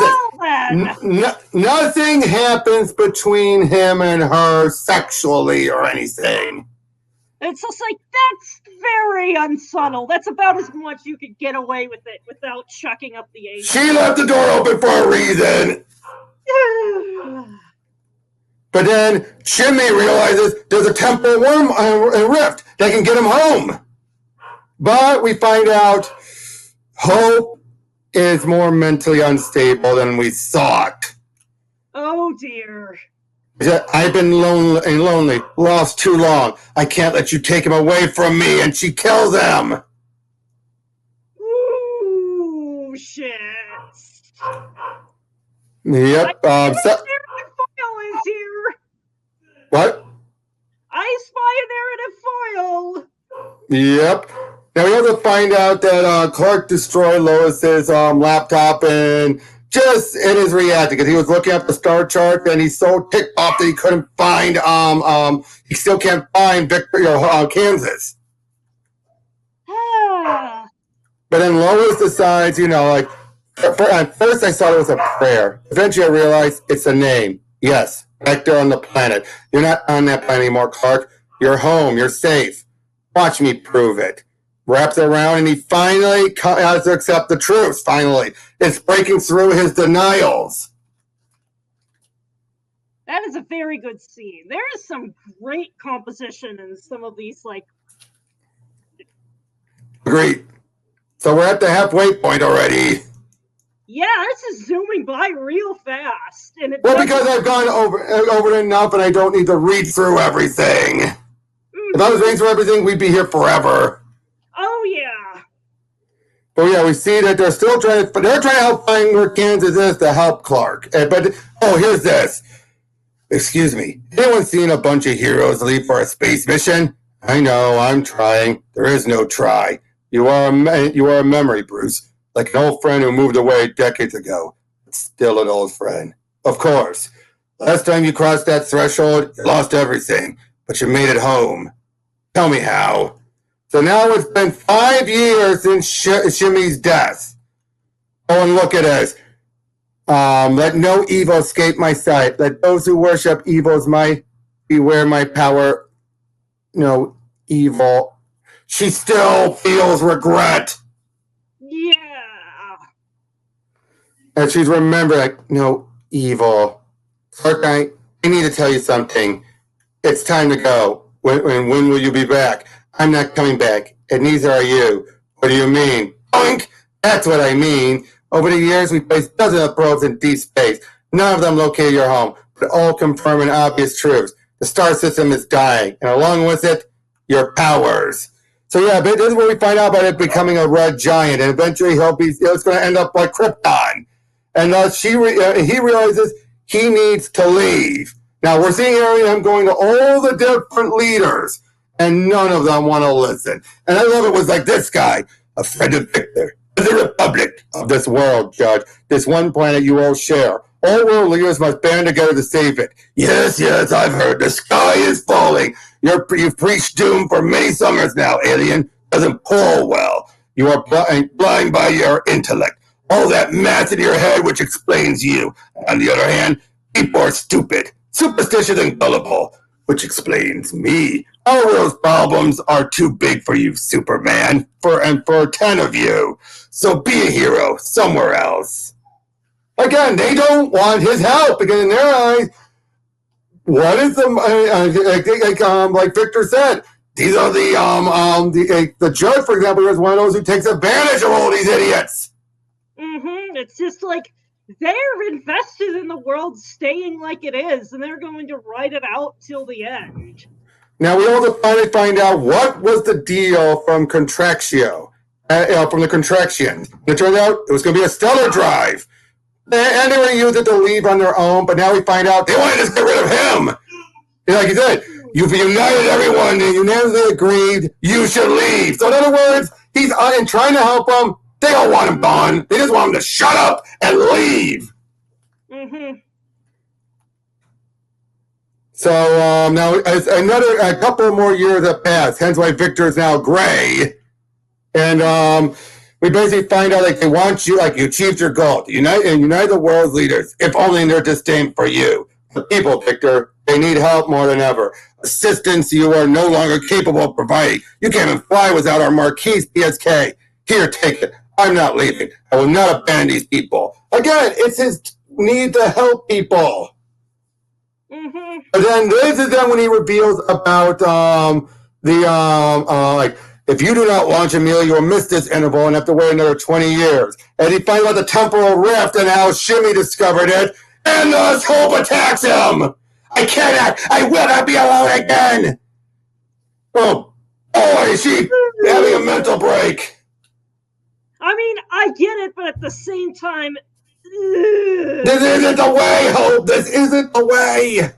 A: nothing happens between him and her sexually or anything.
C: It's just like, that's very unsubtle. That's about as much you could get away with it without chucking up the age.
A: She left the door open for a reason. But then Jimmy realizes there's a temporal worm and rift that can get him home. But we find out Hope is more mentally unstable than we thought.
C: Oh dear.
A: I've been lonely, lost too long. I can't let you take him away from me, and she kills him.
C: Ooh, shit.
A: Yep.
C: Foil is here.
A: What?
C: I spy there in a foil.
A: Yep. Now we also find out that Clark destroyed Lois's laptop and just in his reacting because he was looking at the star chart and he's so ticked off that he couldn't find he still can't find Kansas.
C: Ah.
A: But then Lois decides, like at first I thought it was a prayer. Eventually I realized it's a name. Yes, right there on the planet. You're not on that planet anymore, Clark. You're home. You're safe. Watch me prove it. Wraps around and he finally has to accept the truth. Finally, it's breaking through his denials.
C: That is a very good scene. There is some great composition in some of these,
A: Agreed. So we're at the halfway point already.
C: Yeah, this is zooming by real fast, and
A: because I've gone over it enough, and I don't need to read through everything. Mm-hmm. If I was reading through everything, we'd be here forever.
C: Oh yeah.
A: But yeah, we see that they're trying to help find where Kansas is to help Clark. But here's this. Excuse me. Anyone seen a bunch of heroes leave for a space mission? I know. I'm trying. There is no try. You are a memory, Bruce. Like an old friend who moved away decades ago. But still an old friend. Of course. Last time you crossed that threshold, you lost everything. But you made it home. Tell me how. So now it's been 5 years since Shimmy's death. Oh, and look at this. Let no evil escape my sight. Let those who worship evil's might beware my power. No evil. She still feels regret.
C: Yeah.
A: And she's remembering, no evil. Clark, I need to tell you something. It's time to go. When will you be back? I'm not coming back, and neither are you. What do you mean? Boink! That's what I mean. Over the years, we placed dozens of probes in deep space. None of them located your home, but all confirm an obvious truth. The star system is dying, and along with it, your powers. So yeah, but this is where we find out about it becoming a red giant, and eventually it's going to end up like Krypton. And he realizes he needs to leave. Now we're seeing him going to all the different leaders, and none of them want to listen. And I love it was like this guy, a friend of Victor, the Republic of this world, Judge, this one planet you all share. All world leaders must band together to save it. Yes, I've heard. The sky is falling. You've preached doom for many summers now, alien. Doesn't pull well. You are blind by your intellect. All that math in your head which explains you. On the other hand, people are stupid, superstitious, and gullible, which explains me. Our world's problems are too big for you, Superman, for 10 of you. So be a hero somewhere else. Again, they don't want his help because in their eyes, what is like Victor said, these are the judge, for example, is one of those who takes advantage of all these idiots.
C: Mm-hmm. It's just like they're invested in the world staying like it is, and they're going to ride it out till the end.
A: Now we also finally find out what was the deal from Contractio, from the Contraction. It turned out it was going to be a stellar drive. And they were going to use it to leave on their own, but now we find out they wanted to get rid of him. Like you said, you've united everyone and unanimously agreed you should leave. So in other words, he's trying to help them. They don't want him gone. They just want him to shut up and leave.
C: Mm-hmm.
A: So now a couple more years have passed. Hence why Victor is now gray. And we basically find out like they want you, like you achieved your goal, to unite the world's leaders, if only in their disdain for you. The people, Victor, they need help more than ever. Assistance you are no longer capable of providing. You can't even fly without our Marquis PSK. Here, take it. I'm not leaving. I will not abandon these people. Again, it's his need to help people.
C: Mm-hmm.
A: But then this is then when he reveals about if you do not launch Amelia, you will miss this interval and have to wait another 20 years. And he finds out the temporal rift and how Shimmy discovered it, and thus Hope attacks him. I will not be alone again. Oh, boy, is she having a mental break.
C: I mean, I get it, but at the same time,
A: this isn't the way, Hope. This isn't the way.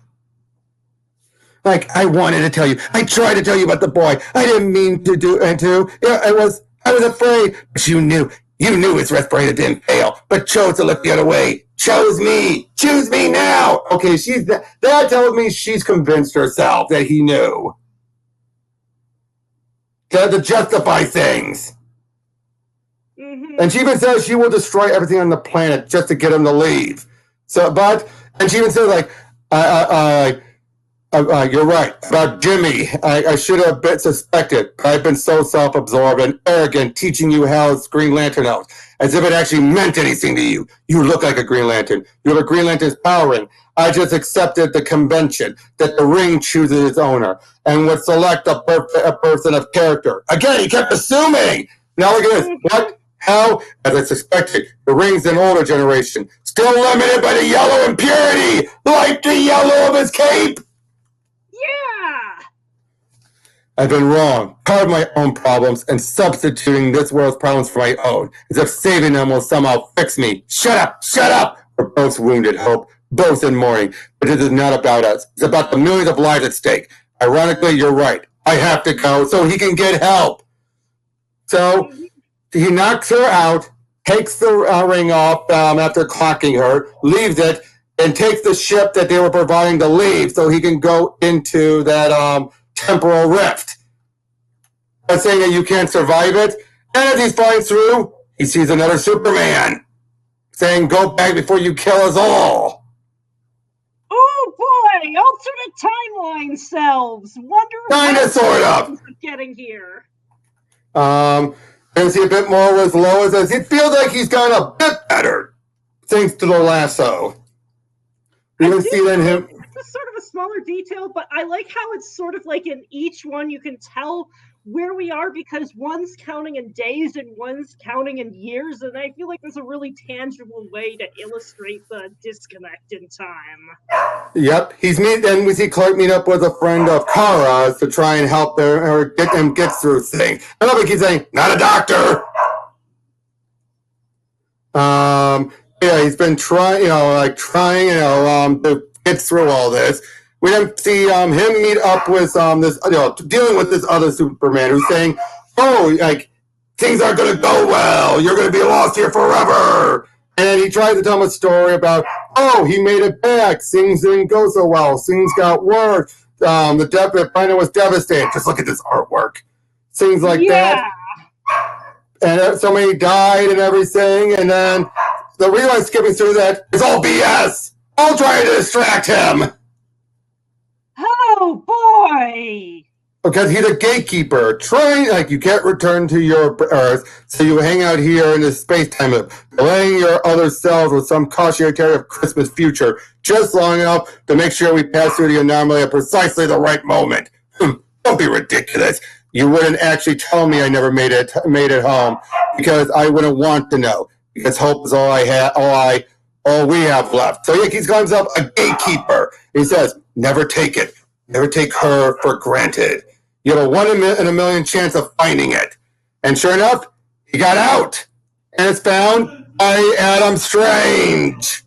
A: Like, I wanted to tell you. I tried to tell you about the boy. I didn't mean to do and to. Yeah, I was afraid. But you knew his respirator didn't fail, but chose to look the other way. Chose me. Choose me now. Okay, that tells me she's convinced herself that he knew. To justify things.
C: Mm-hmm.
A: And she even says she will destroy everything on the planet just to get him to leave. And she even says like, you're right about Jimmy. I should have been suspected. I've been so self-absorbed and arrogant, teaching you how Green Lantern knows, as if it actually meant anything to you. You look like a Green Lantern. You have a Green Lantern's power ring. I just accepted the convention that the ring chooses its owner and would select a person of character. Again, he kept assuming. Now look at this. What? How? As I suspected, the ring's an older generation, still limited by the yellow impurity, like the yellow of his cape.
C: Yeah!
A: I've been wrong, part of my own problems, and substituting this world's problems for my own, as if saving them will somehow fix me. Shut up! We're both wounded, Hope, both in mourning, but it is not about us. It's about the millions of lives at stake. Ironically, you're right. I have to go so he can get help. So he knocks her out, takes the ring off after clocking her, leaves it, and takes the ship that they were providing to leave so he can go into that temporal rift. But saying that you can't survive it, and as he's flying through, he sees another Superman saying, "Go back before you kill us all."
C: Oh boy, alternate timeline selves. Wonder
A: Kinda, sort of.
C: Getting here.
A: And see a bit more with Lois as it feels like he's gotten a bit better thanks to the lasso. You can see then him.
C: It's sort of a smaller detail, but I like how it's sort of like in each one you can tell where we are because one's counting in days and one's counting in years, and I feel like there's a really tangible way to illustrate the disconnect in time.
A: Yep, then we see Clark meet up with a friend of Kara's to try and help her get through things. I love it. He's saying, "Not a doctor." Yeah, he's been trying to get through all this. We then see him meet up with dealing with this other Superman who's saying, "Oh, like things aren't going to go well. You're going to be lost here forever." And he tries to tell him a story about, "Oh, he made it back. Things didn't go so well. Things got worse. The final was devastating. Just look at this artwork. Things like that." And somebody died and everything, and then the reason I'm skipping through that is all BS. I'll try to distract him.
C: Oh boy!
A: Because he's a gatekeeper, you can't return to your Earth, so you hang out here in this space-time loop, delaying your other selves with some cautionary tale of Christmas future, just long enough to make sure we pass through the anomaly at precisely the right moment. Don't be ridiculous. You wouldn't actually tell me I never made it home, because I wouldn't want to know, because hope is all we have left. So he calls himself a gatekeeper. He says, never take it. Never take her for granted. You have a 1 in a million chance of finding it. And sure enough, he got out. And it's found by Adam Strange,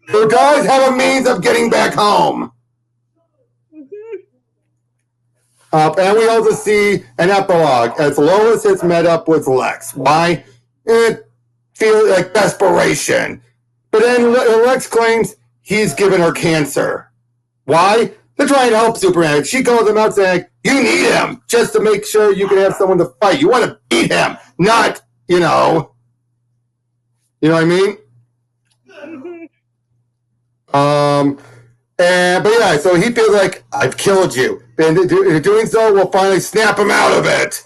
A: who does have a means of getting back home. And we also see an epilogue as Lois has met up with Lex. Why? It feels like desperation. But then Lex claims he's given her cancer. Why? To try and help Superman. She calls him out saying, you need him just to make sure you can have someone to fight. You want to beat him, not, you know what I mean? But yeah, so he feels like, I've killed you. And doing so, we'll finally snap him out of it.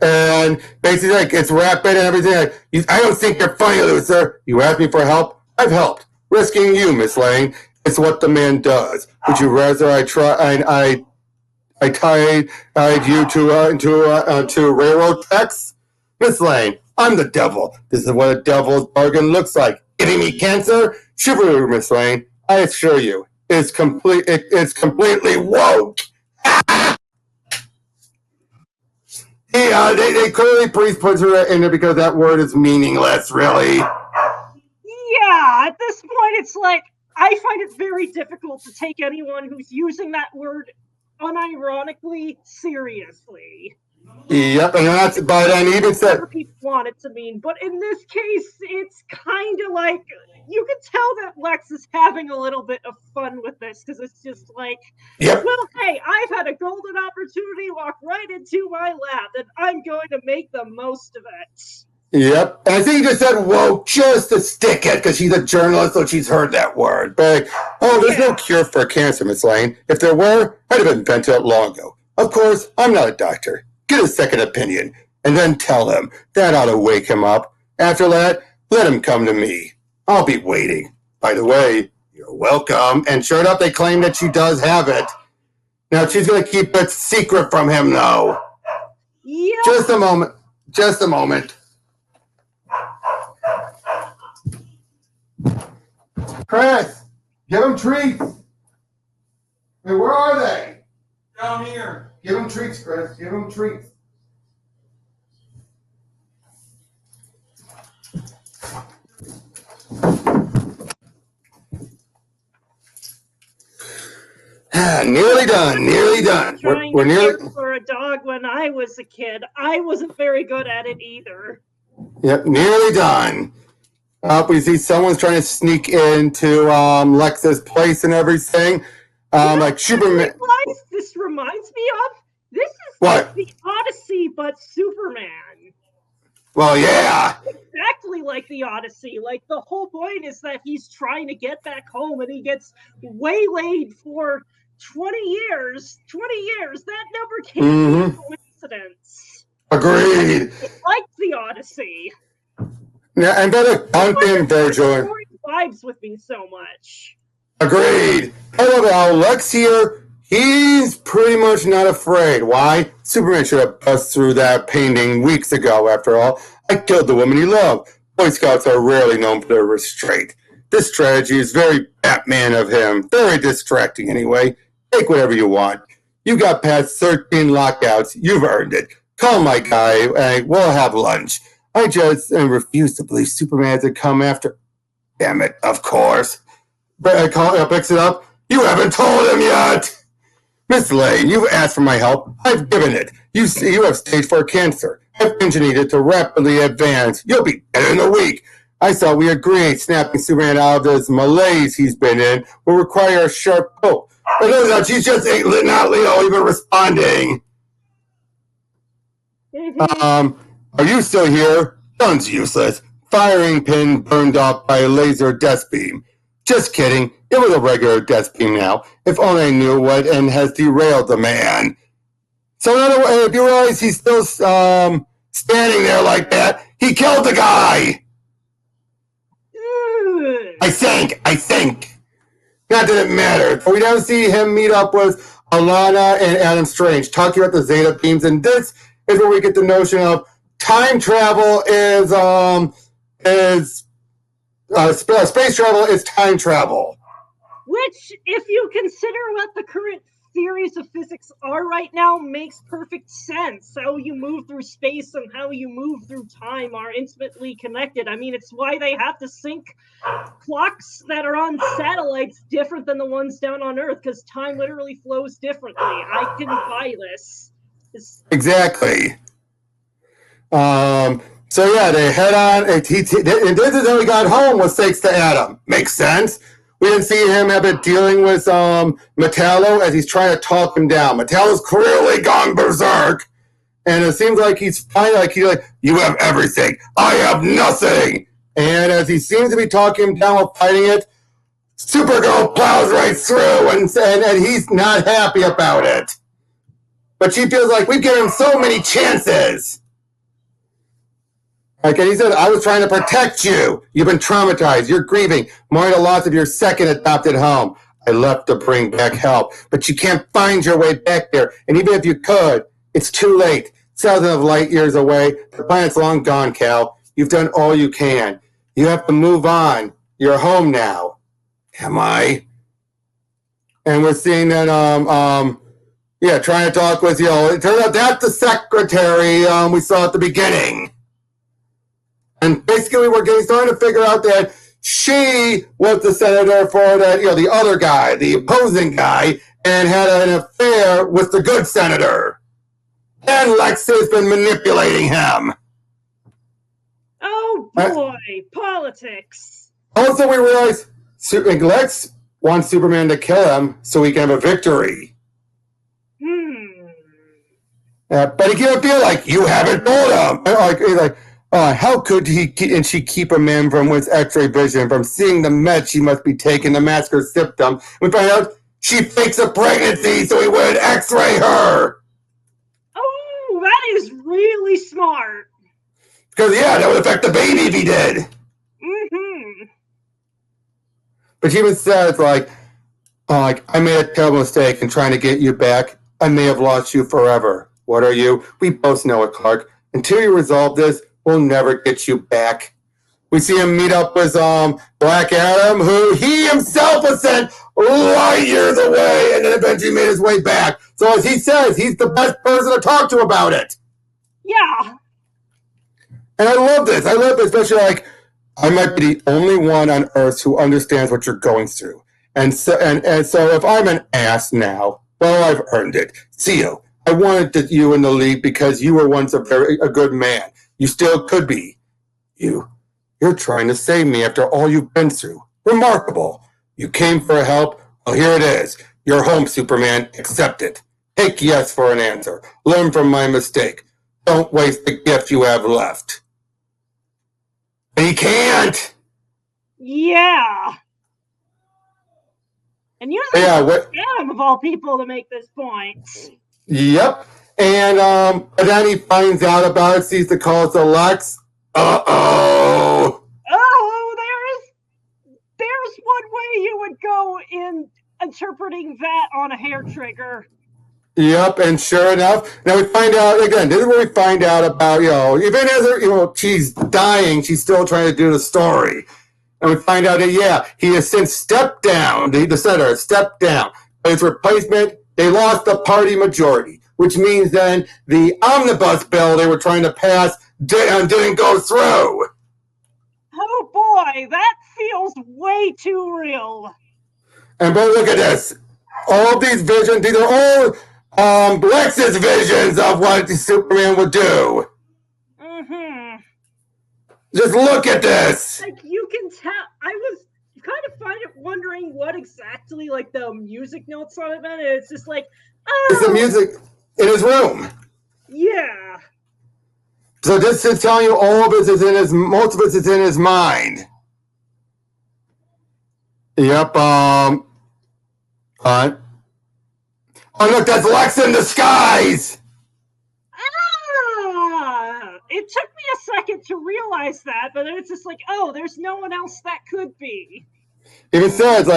A: And basically, like, it's rapid and everything. I don't think you're funny, loser. You asked me for help. I've helped. Risking you, Miss Lane. It's what the man does. Would you rather I tied you to railroad tracks? Miss Lane, I'm the devil. This is what a devil's bargain looks like. Giving me cancer? Shiver, Miss Lane. I assure you, it's completely woke. Yeah, they clearly put her in there because that word is meaningless, really.
C: Yeah, at this point, it's like, I find it very difficult to take anyone who's using that word unironically seriously.
A: Yep, and that's, but and even said,
C: whatever people want it to mean, but in this case, it's kind of like, you can tell that Lex is having a little bit of fun with this, because it's just like,
A: yep.
C: Well, hey, I've had a golden opportunity walk right into my lap, and I'm going to make the most of it.
A: Yep. And I think he just said, whoa, just to stick it, because she's a journalist, so she's heard that word. But, there's no cure for cancer, Miss Lane. If there were, I'd have invented it long ago. Of course, I'm not a doctor. Get a second opinion, and then tell him. That ought to wake him up. After that, let him come to me. I'll be waiting. By the way, you're welcome. And sure enough, they claim that she does have it. Now, she's going to keep it secret from him, though.
C: Yeah.
A: Just a moment. Just a moment. Chris, give him treats. Hey, where are they?
D: Down here.
A: Give him treats, Chris. Give him treats. Nearly done. Nearly done. We're nearly.
C: For a dog when I was a kid, I wasn't very good at it either.
A: Yep, nearly done. We see someone's trying to sneak into Lex's place and everything. Like Superman.
C: This reminds me of. This is
A: what?
C: Like the Odyssey, but Superman.
A: Well, yeah.
C: Exactly like the Odyssey. Like, the whole point is that he's trying to get back home and he gets waylaid for 20 years. 20 years. That never can't be a coincidence.
A: Agreed.
C: It's like the Odyssey.
A: Yeah, and then a content version.
C: Vibes with me so much.
A: Agreed. I love how Lex here, he's pretty much not afraid. Why? Superman should have bust through that painting weeks ago, after all. I killed the woman he loved. Boy Scouts are rarely known for their restraint. This strategy is very Batman of him. Very distracting, anyway. Take whatever you want. You got past 13 lockouts. You've earned it. Call my guy, and we'll have lunch. I just refuse to believe Superman has to come after. Damn it, of course. But picks it up. You haven't told him yet. Miss Lane, you've asked for my help. I've given it. You have stage 4 cancer. I've engineered it to rapidly advance. You'll be dead in a week. I thought we agreed snapping Superman out of this malaise he's been in will require a sharp poke. But no, she's just not even responding. Are you still here? Gun's useless. Firing pin burned off by a laser death beam. Just kidding. It was a regular death beam now. If only I knew what and has derailed the man. So in other words, if you realize he's still standing there like that, he killed the guy. I think. Not that it mattered. But we now see him meet up with Alana and Adam Strange, talking about the Zeta beams, and this is where we get the notion of time travel is space travel is time travel.
C: Which, if you consider what the current theories of physics are right now makes perfect sense. How you move through space and how you move through time are intimately connected. I mean, it's why they have to sync clocks that are on satellites different than the ones down on Earth, because time literally flows differently. I can buy this.
A: Exactly. So yeah, they head on, and this is how he got home, was thanks to Adam. Makes sense. We didn't see him have been dealing with Metallo as he's trying to talk him down. Metallo's clearly gone berserk, and it seems like he's finally you have everything, I have nothing. And as he seems to be talking him down while fighting it, Supergirl plows right through, and he's not happy about it. But she feels like we've given him so many chances. Like, and he said, I was trying to protect you. You've been traumatized. You're grieving, mourning the loss of your second adopted home. I left to bring back help, but you can't find your way back there. And even if you could, it's too late. Thousands of light years away. The planet's long gone, Cal. You've done all you can. You have to move on. You're home now. Am I? And we're seeing that, trying to talk with, it turns out that's the secretary we saw at the beginning. And basically, we're starting to figure out that she was the senator for that, the other guy, the opposing guy, and had an affair with the good senator. And Lex has been manipulating him.
C: Oh boy, politics.
A: Also, we realize Lex wants Superman to kill him so he can have a victory. But he can't feel like you haven't told him. He's like, how could he and she keep a man from his X-ray vision from seeing the meds she must be taking to mask her symptom? We find out she fakes a pregnancy so he would X-ray her.
C: Oh, that is really smart.
A: Because that would affect the baby if he did.
C: Mm-hmm.
A: But she even says I made a terrible mistake in trying to get you back. I may have lost you forever. What are you? We both know it, Clark. Until you resolve this, we'll never get you back. We see him meet up with Black Adam, who he himself was sent light years away, and then eventually made his way back. So as he says, he's the best person to talk to about it.
C: Yeah.
A: And I love this. Especially I might be the only one on Earth who understands what you're going through. And so if I'm an ass now, well, I've earned it. See you. I wanted you in the league because you were once a good man. You still could be. You're trying to save me after all you've been through. Remarkable. You came for help. Well, here it is. You're home, Superman. Accept it. Take yes for an answer. Learn from my mistake. Don't waste the gift you have left. And he can't.
C: Yeah. And usually Adam of all people to make this point.
A: Yep. And then he finds out about it, sees the call to Lex. Uh-oh.
C: Oh, there's one way you would go in interpreting that on a hair trigger.
A: Yep, and sure enough, now we find out, again, this is where we find out about, even as she's dying, she's still trying to do the story. And we find out that, he has since stepped down, the senator has stepped down. His replacement, they lost the party majority, which means then the omnibus bill they were trying to pass didn't go through.
C: Oh boy, that feels way too real.
A: And but look at this. All these visions, these are all Lex's visions of what Superman would do.
C: Mm-hmm.
A: Just look at this.
C: You can tell. I was kind of wondering what exactly the music notes on it meant. It's just
A: it's the music in his room.
C: Yeah.
A: So this is telling you most of it is in his mind. Yep. Oh, look, that's Lex in disguise!
C: It took me a second to realize that, but then it's just there's no one else that could be.
A: Even says,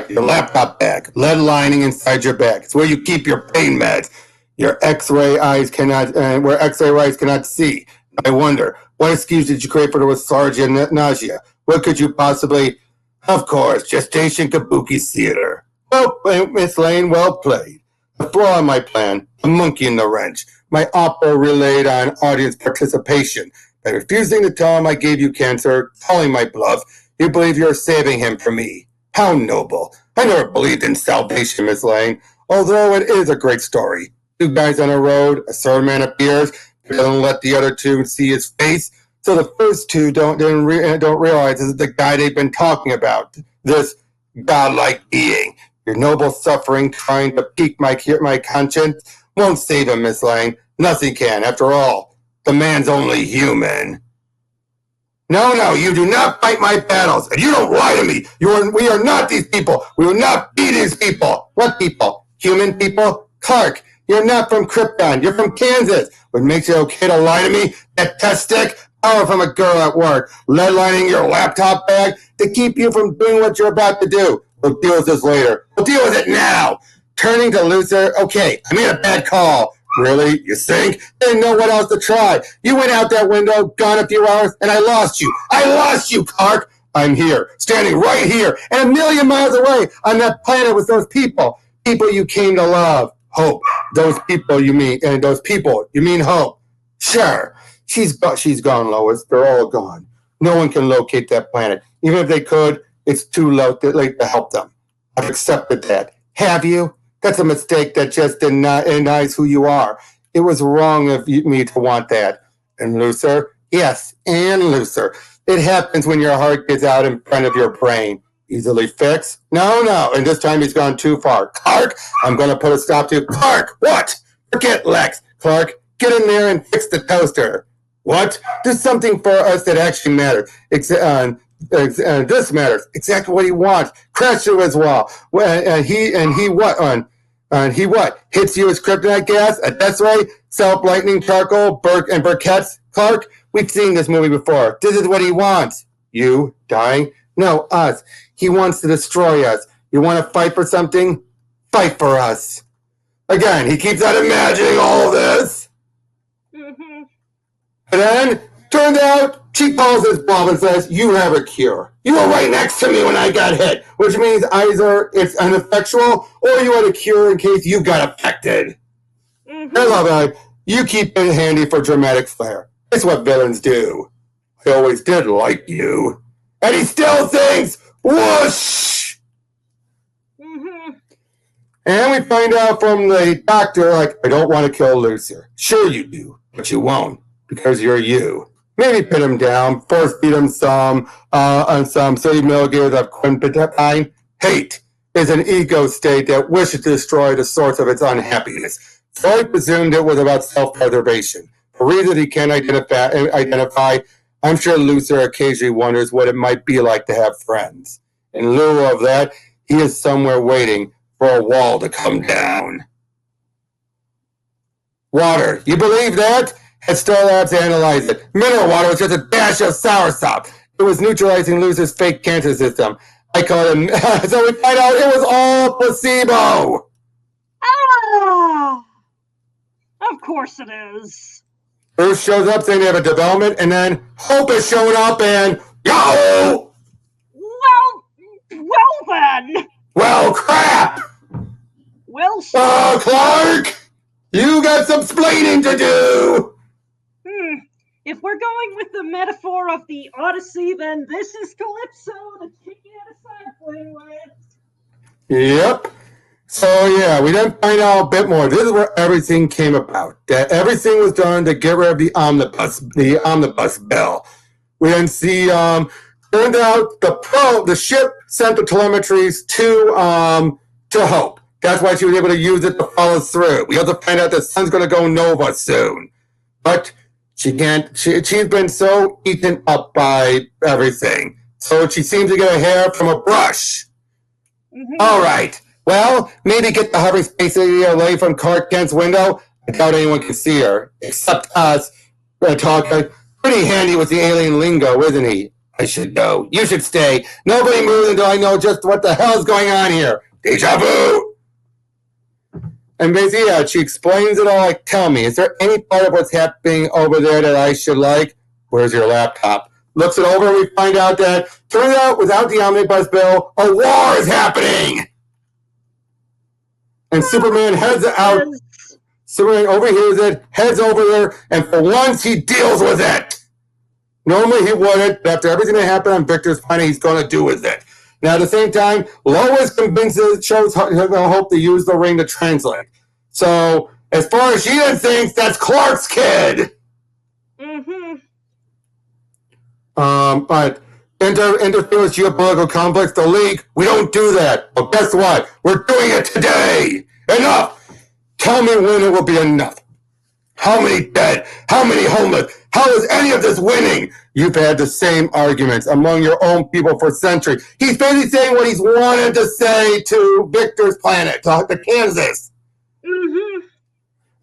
A: your laptop bag, lead lining inside your bag. It's where you keep your pain meds. Your X-ray eyes cannot, where X-ray eyes cannot see. I wonder, what excuse did you create for the lethargia and nausea? What could you possibly... Of course, gestation kabuki theater. Well, Miss Lane, well played. The flaw in my plan, the monkey in the wrench. My opera relied on audience participation. By refusing to tell him I gave you cancer, calling my bluff, you believe you're saving him from me. How noble. I never believed in salvation, Miss Lane, although it is a great story. Two guys on a road, a third man appears, but doesn't let the other two see his face, so the first two don't realize this is the guy they've been talking about, this godlike being. Your noble suffering trying to pique my conscience won't save him, Miss Lane. Nothing can. After all, the man's only human. No, you do not fight my battles, and you don't lie to me. We are not these people. We will not be these people. What people? Human people? Clark, you're not from Krypton. You're from Kansas. What makes it okay to lie to me? That test stick? Power from a girl at work. Lead-lining your laptop bag to keep you from doing what you're about to do. We'll deal with this later. We'll deal with it now. Turning to Luther. Okay, I made a bad call. Really? You think? Didn't know what else to try. You went out that window, gone a few hours, and I lost you. I lost you, Clark. I'm here, standing right here, and a million miles away on that planet with those people. People you came to love. Hope. Those people you mean, and those people, you mean Hope. Sure. She's gone, Lois. They're all gone. No one can locate that planet. Even if they could, it's too late to help them. I've accepted that. Have you? That's a mistake that just denies who you are. It was wrong of me to want that. And Luther? Yes, and Luther. It happens when your heart gets out in front of your brain. Easily fixed? No. And this time he's gone too far. Clark, I'm going to put a stop to you. Clark, what? Forget Lex. Clark, get in there and fix the toaster. What? Do something for us that actually matters. This matters. Exactly what he wants. Crash through his wall. And he what? Hits you with kryptonite gas? A death ray? Self-lightning charcoal? And briquettes? Clark, we've seen this movie before. This is what he wants. You dying? No, us. He wants to destroy us. You want to fight for something? Fight for us. Again, he keeps on imagining all of this.
C: Mm-hmm.
A: And then, turns out, she calls his bluff and says, you have a cure. You were right next to me when I got hit, which means either it's ineffectual or you had a cure in case you got affected.
C: Mm-hmm.
A: I love it. You keep it handy for dramatic flair. It's what villains do. I always did like you. And he still thinks, whoosh!
C: Mm-hmm.
A: And we find out from the doctor, I don't want to kill Lucifer. Sure you do, but you won't, because you're you. Maybe pin him down, force feed him some 30 milligrams of quinpentine. Hate is an ego state that wishes to destroy the source of its unhappiness. Freud presumed it was about self-preservation. For reasons he can't identify, I'm sure Lucifer occasionally wonders what it might be like to have friends. In lieu of that, he is somewhere waiting for a wall to come down. Water. You believe that? Had Star Labs analyzed it. Mineral water was just a dash of soursop. It was neutralizing Lucifer's fake cancer system. I call him, so we find out it was all placebo.
C: Ah! Of course it is.
A: Bruce shows up saying they have a development, and then Hope is showing up and, yo!
C: Well then.
A: Well, crap!
C: Well,
A: Clark! You got some splaining to do!
C: If we're going with the metaphor of the Odyssey, then this is Calypso, the chick you had a side fling with.
A: Yep. So, yeah, we then find out a bit more. This is where everything came about. That everything was done to get rid of the omnibus bill. We then see, turned out the ship sent the telemetries to Hope. That's why she was able to use it to follow through. We also find out the sun's going to go nova soon. But she can't, she's been so eaten up by everything. So she seems to get her hair from a brush. Mm-hmm. All right. Well, maybe get the hover space away from Clark Kent's window. I doubt anyone can see her, except us. Talking pretty handy with the alien lingo, isn't he? I should go. You should stay. Nobody moves until I know just what the hell's going on here. Deja vu! And basically, yeah, she explains it all, like, tell me, is there any part of what's happening over there that I should like? Where's your laptop? Looks it over, and we find out that, turns out, without the omnibus bill, a war is happening! And Superman heads out. Superman overhears it, heads over there, and for once he deals with it. Normally he wouldn't, but after everything that happened on Victor's planet, he's going to do with it. Now, at the same time, Lois shows her hope to use the ring to translate. So, as far as she thinks, that's Clark's kid.
C: Mm-hmm.
A: But interfere with geopolitical conflicts, the League, we don't do that. But guess what? We're doing it today. Enough. Tell me when it will be enough. How many dead? How many homeless? How is any of this winning? You've had the same arguments among your own people for centuries. He's basically saying what he's wanted to say to Victor's planet, to Kansas.
C: Mm-hmm.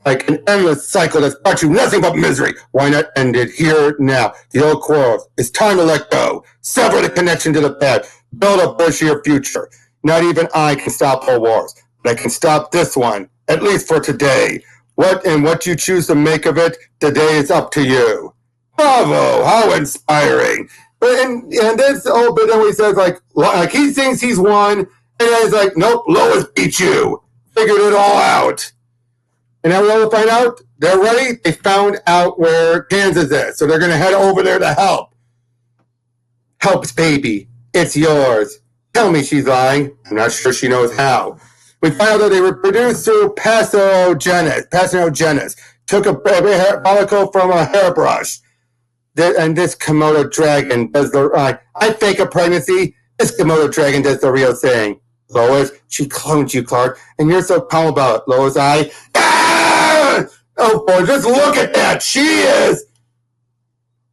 A: Like an endless cycle that's brought you nothing but misery. Why not end it here now? The old quarrels. It's time to let go. Sever the connection to the past. Build a bushier future. Not even I can stop all wars, but I can stop this one, at least for today. What you choose to make of it, today is up to you. Bravo! How inspiring! And this old bit that he says like he thinks he's won, and then he's like, nope, Lois beat you. Figured it all out. And now we'll find out. They're ready. They found out where Kansas is, so they're gonna head over there to help. Helps, baby. It's yours. Tell me she's lying. I'm not sure she knows how. We find out that they were produced through parthenogenesis. Took a follicle from a hairbrush. And this Komodo dragon does the... I fake a pregnancy. This Komodo dragon does the real thing. Lois, she cloned you, Clark. And you're so calm about it, Lois. Oh, boy, just look at that. She is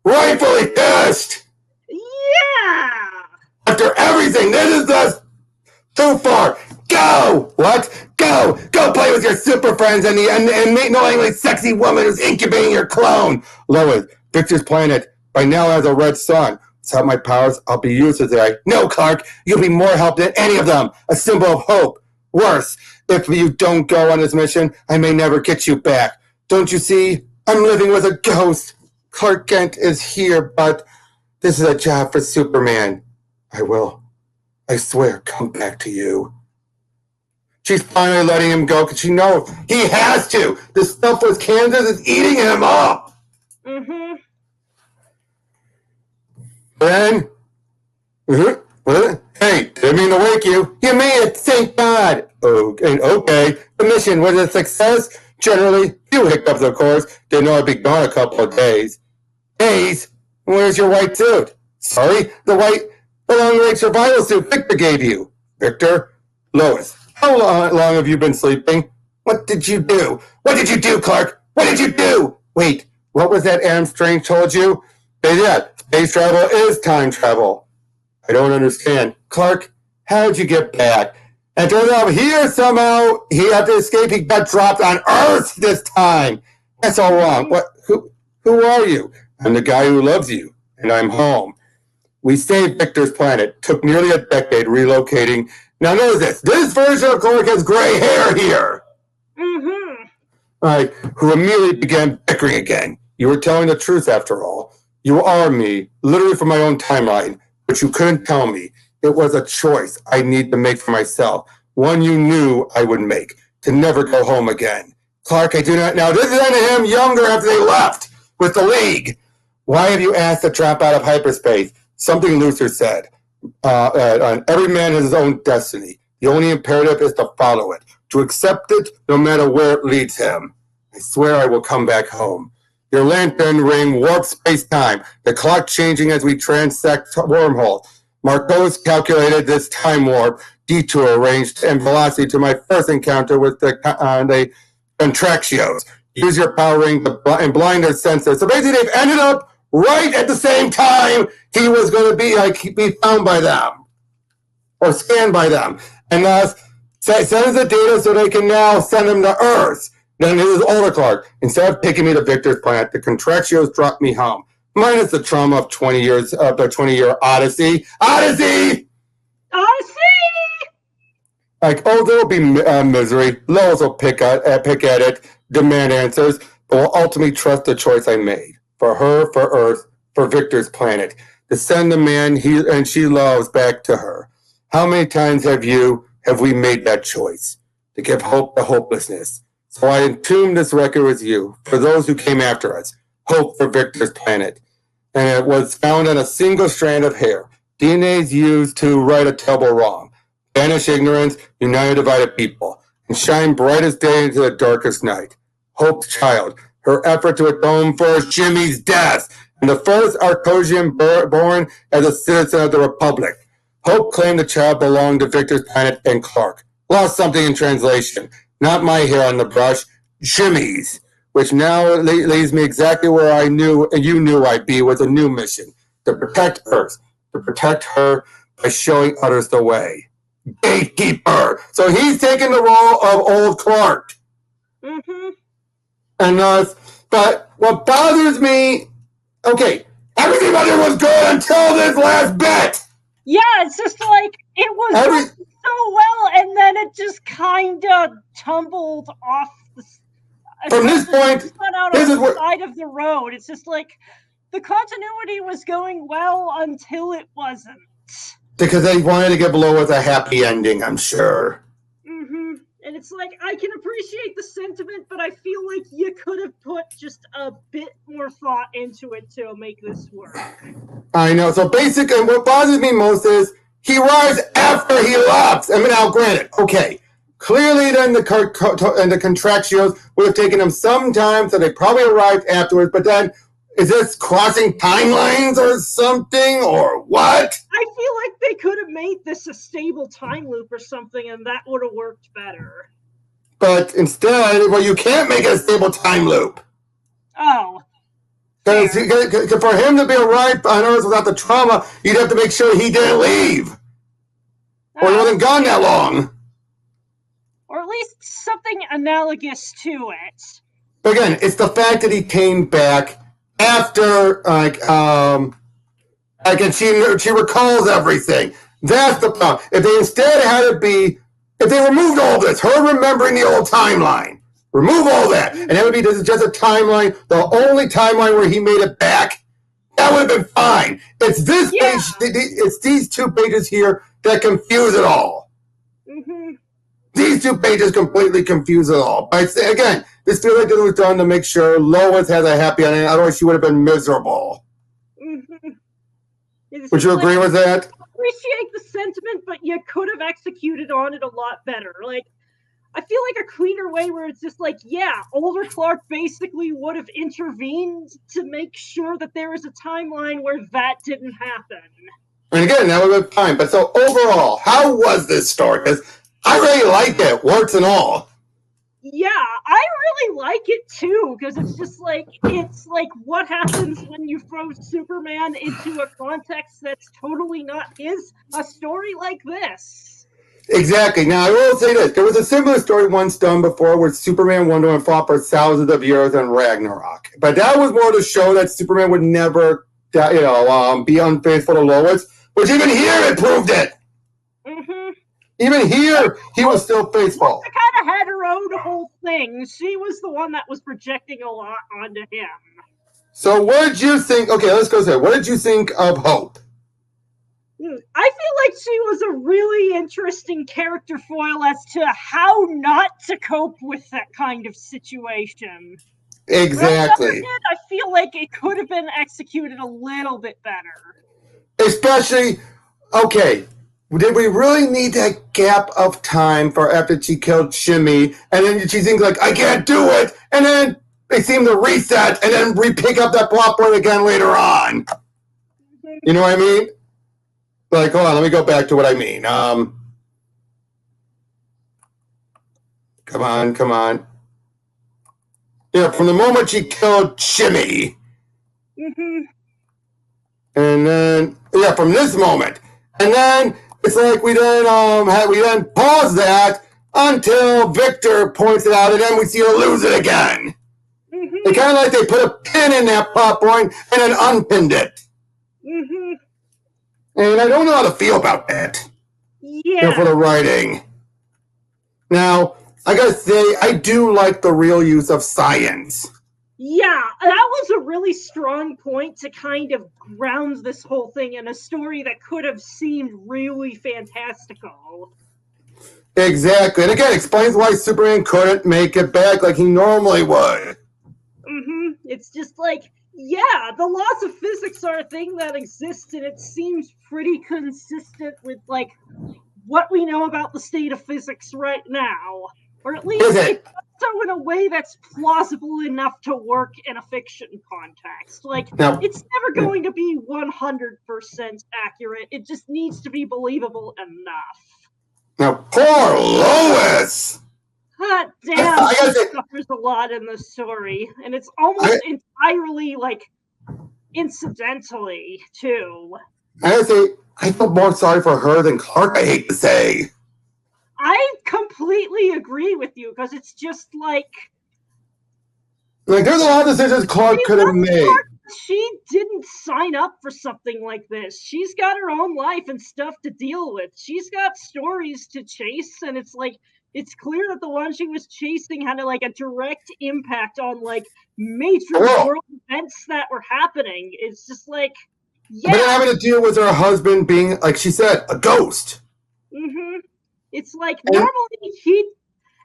A: rightfully pissed.
C: Yeah.
A: After everything, this is just too far. Go! What? Go! Go play with your super friends and annoyingly sexy woman who's incubating your clone! Lois, Victor's planet by now has a red sun. Without my powers, I'll be useless today. No, Clark, you'll be more help than any of them. A symbol of hope. Worse, if you don't go on this mission, I may never get you back. Don't you see? I'm living with a ghost. Clark Kent is here, but this is a job for Superman. I will. I swear, come back to you. She's finally letting him go because she knows he has to. This stuff with Kansas is eating him up.
C: Mm-hmm.
A: Ben? Hey, didn't mean to wake you. You made it, thank God. Okay. The mission was a success. Generally, few hiccups, of course. Didn't know I'd be gone a couple of days. Days? Where's your white suit? Sorry, the long-range survival suit Victor gave you. Victor? Lois. How long have you been sleeping? What did you do? What did you do, Clark? What did you do? Wait, what was that Adam Strange told you? Yeah, space travel is time travel. I don't understand. Clark, how'd you get back? And turns out here somehow he had to escape. He got dropped on Earth this time. That's all wrong. What? Who are you? I'm the guy who loves you, and I'm home. We saved Victor's planet. Took nearly a decade relocating. Now notice this. This version of Clark has gray hair here.
C: Mm-hmm.
A: All right, who immediately began bickering again. You were telling the truth after all. You are me, literally from my own timeline, but you couldn't tell me. It was a choice I need to make for myself, one you knew I would make, to never go home again. Clark, I do not know. This is ended him younger after they left with the League. Why have you asked to drop out of hyperspace? Something Luther said. Every man has his own destiny. The only imperative is to follow it, to accept it no matter where it leads him. I swear I will come back home. Your lantern ring warps space-time, the clock changing as we transect wormholes. Marcos calculated this time warp detour range and velocity to my first encounter with the contractios. Use your power ring and blind their senses. So basically they've ended up right at the same time he was going to be found by them or scanned by them. And thus sends the data so they can now send them to Earth. Then it is older Clark. Instead of taking me to Victor's planet, the contractios dropped me home. Minus the trauma of 20 years of the 20-year odyssey. Odyssey! Like, there'll be misery. Lois will pick at it, demand answers, but will ultimately trust the choice I made. For her, for Earth, for Victor's planet. To send the man he and she loves back to her. How many times have we made that choice? to give hope to hopelessness. So I entombed this record with you, for those who came after us. Hope for Victor's planet. And it was found on a single strand of hair. DNA is used to right a terrible wrong. Banish ignorance, unite a divided people, and shine brightest day into the darkest night. Hope's child, her effort to atone for Jimmy's death, and the first Arcosian born as a citizen of the Republic. Hope claimed the child belonged to Victor's planet and Clark. Lost something in translation. Not my hair on the brush, Jimmy's, which now leaves me exactly where I knew and you knew I'd be with a new mission, to protect Earth, to protect her by showing others the way. Gatekeeper! So he's taking the role of old Clark.
C: Mm-hmm.
A: And but what bothers me, okay, everything about it was good until this last bit.
C: Yeah, it's just like it was going so well, and then it just kind of tumbled off.
A: From this point,
C: this is the side of the road. It's just like the continuity was going well until it wasn't.
A: Because they wanted to give Lois a happy ending, I'm sure.
C: Mm-hmm. And it's like, I can appreciate the sentiment, but I feel like you could have put just a bit more thought into it to make this work.
A: I know. So basically, what bothers me most is he arrives after he left. I mean, now granted, okay. Clearly, then the contractios would have taken him some time, so they probably arrived afterwards. But then, is this crossing timelines or something, or what?
C: I feel like they could have made this a stable time loop or something, and that would have worked better.
A: But instead, well, you can't make it a stable time loop.
C: Oh.
A: Because for him to be arrived on Earth without the trauma, you'd have to make sure he didn't leave. Or he wasn't gone that long.
C: Or at least something analogous to it.
A: But again, it's the fact that he came back after, and she recalls everything. That's the problem. If they instead had it be, if they removed all this, her remembering the old timeline, remove all that, and it would be this is just a timeline, the only timeline where he made it back, that would have been fine. It's this page, it's these 2 pages here that confuse it all.
C: Mm-hmm.
A: These 2 pages completely confuse it all. But again, this feels like it was done to make sure Lois has a happy ending, otherwise she would have been miserable.
C: Mm-hmm.
A: Would you agree with that?
C: I appreciate the sentiment, but you could have executed on it a lot better. Like, I feel like a cleaner way where it's just like, yeah, older Clark basically would have intervened to make sure that there is a timeline where that didn't happen.
A: And again, that would have been fine. But so overall, how was this story? Because I really like it, warts and all.
C: Yeah, I really like it too, because it's just like, it's like what happens when you throw Superman into a context that's totally not his, a story like this.
A: Exactly. Now, I will say this. There was a similar story once done before where Superman, Wonder Woman fought for thousands of years in Ragnarok. But that was more to show that Superman would never, be unfaithful to Lois, which even here it proved it.
C: Mm-hmm.
A: Even here, he was still faithful.
C: She kind of had her own whole thing. She was the one that was projecting a lot onto him.
A: So what did you think? Okay, let's go there. What did you think of Hope?
C: I feel like she was a really interesting character foil as to how not to cope with that kind of situation.
A: Exactly.
C: I feel like it could have been executed a little bit better.
A: Especially, okay, did we really need that gap of time for after she killed Jimmy, and then she thinks like, I can't do it, and then they seem to reset, and then pick up that plot point again later on. You know what I mean? Like, hold on, let me go back to what I mean. Come on. Yeah, from the moment she killed Jimmy.
C: Mm-hmm.
A: And then, yeah, from this moment. And then it's like we then pause that until Victor points it out, and then we see her lose it again.
C: Mm-hmm.
A: It's kind of like they put a pin in that plot point and then unpinned it.
C: Mm-hmm.
A: And I don't know how to feel about that.
C: Yeah.
A: For the writing. Now, I gotta say, I do like the real use of science.
C: Yeah, that was a really strong point to kind of ground this whole thing in a story that could have seemed really fantastical.
A: Exactly. And again, explains why Superman couldn't make it back like he normally would.
C: It's just like, yeah, the laws of physics are a thing that exists, and it seems pretty consistent with, like, what we know about the state of physics right now. Or at least it does so in a way that's plausible enough to work in a fiction context. Like, it's never going to be 100% accurate. It just needs to be believable enough.
A: Now, poor Lois!
C: God damn, she suffers a lot in the story. And it's almost entirely, like, incidentally, too.
A: I gotta say, I feel more sorry for her than Clark, I hate to say.
C: I completely agree with you, because it's just like
A: there's a lot of decisions Clark could have made.
C: She didn't sign up for something like this. She's got her own life and stuff to deal with. She's got stories to chase, and it's like, it's clear that the one she was chasing had like a direct impact on like major world events that were happening. It's just like, yeah.
A: But having to deal with her husband being, like she said, a ghost.
C: It's like, normally he'd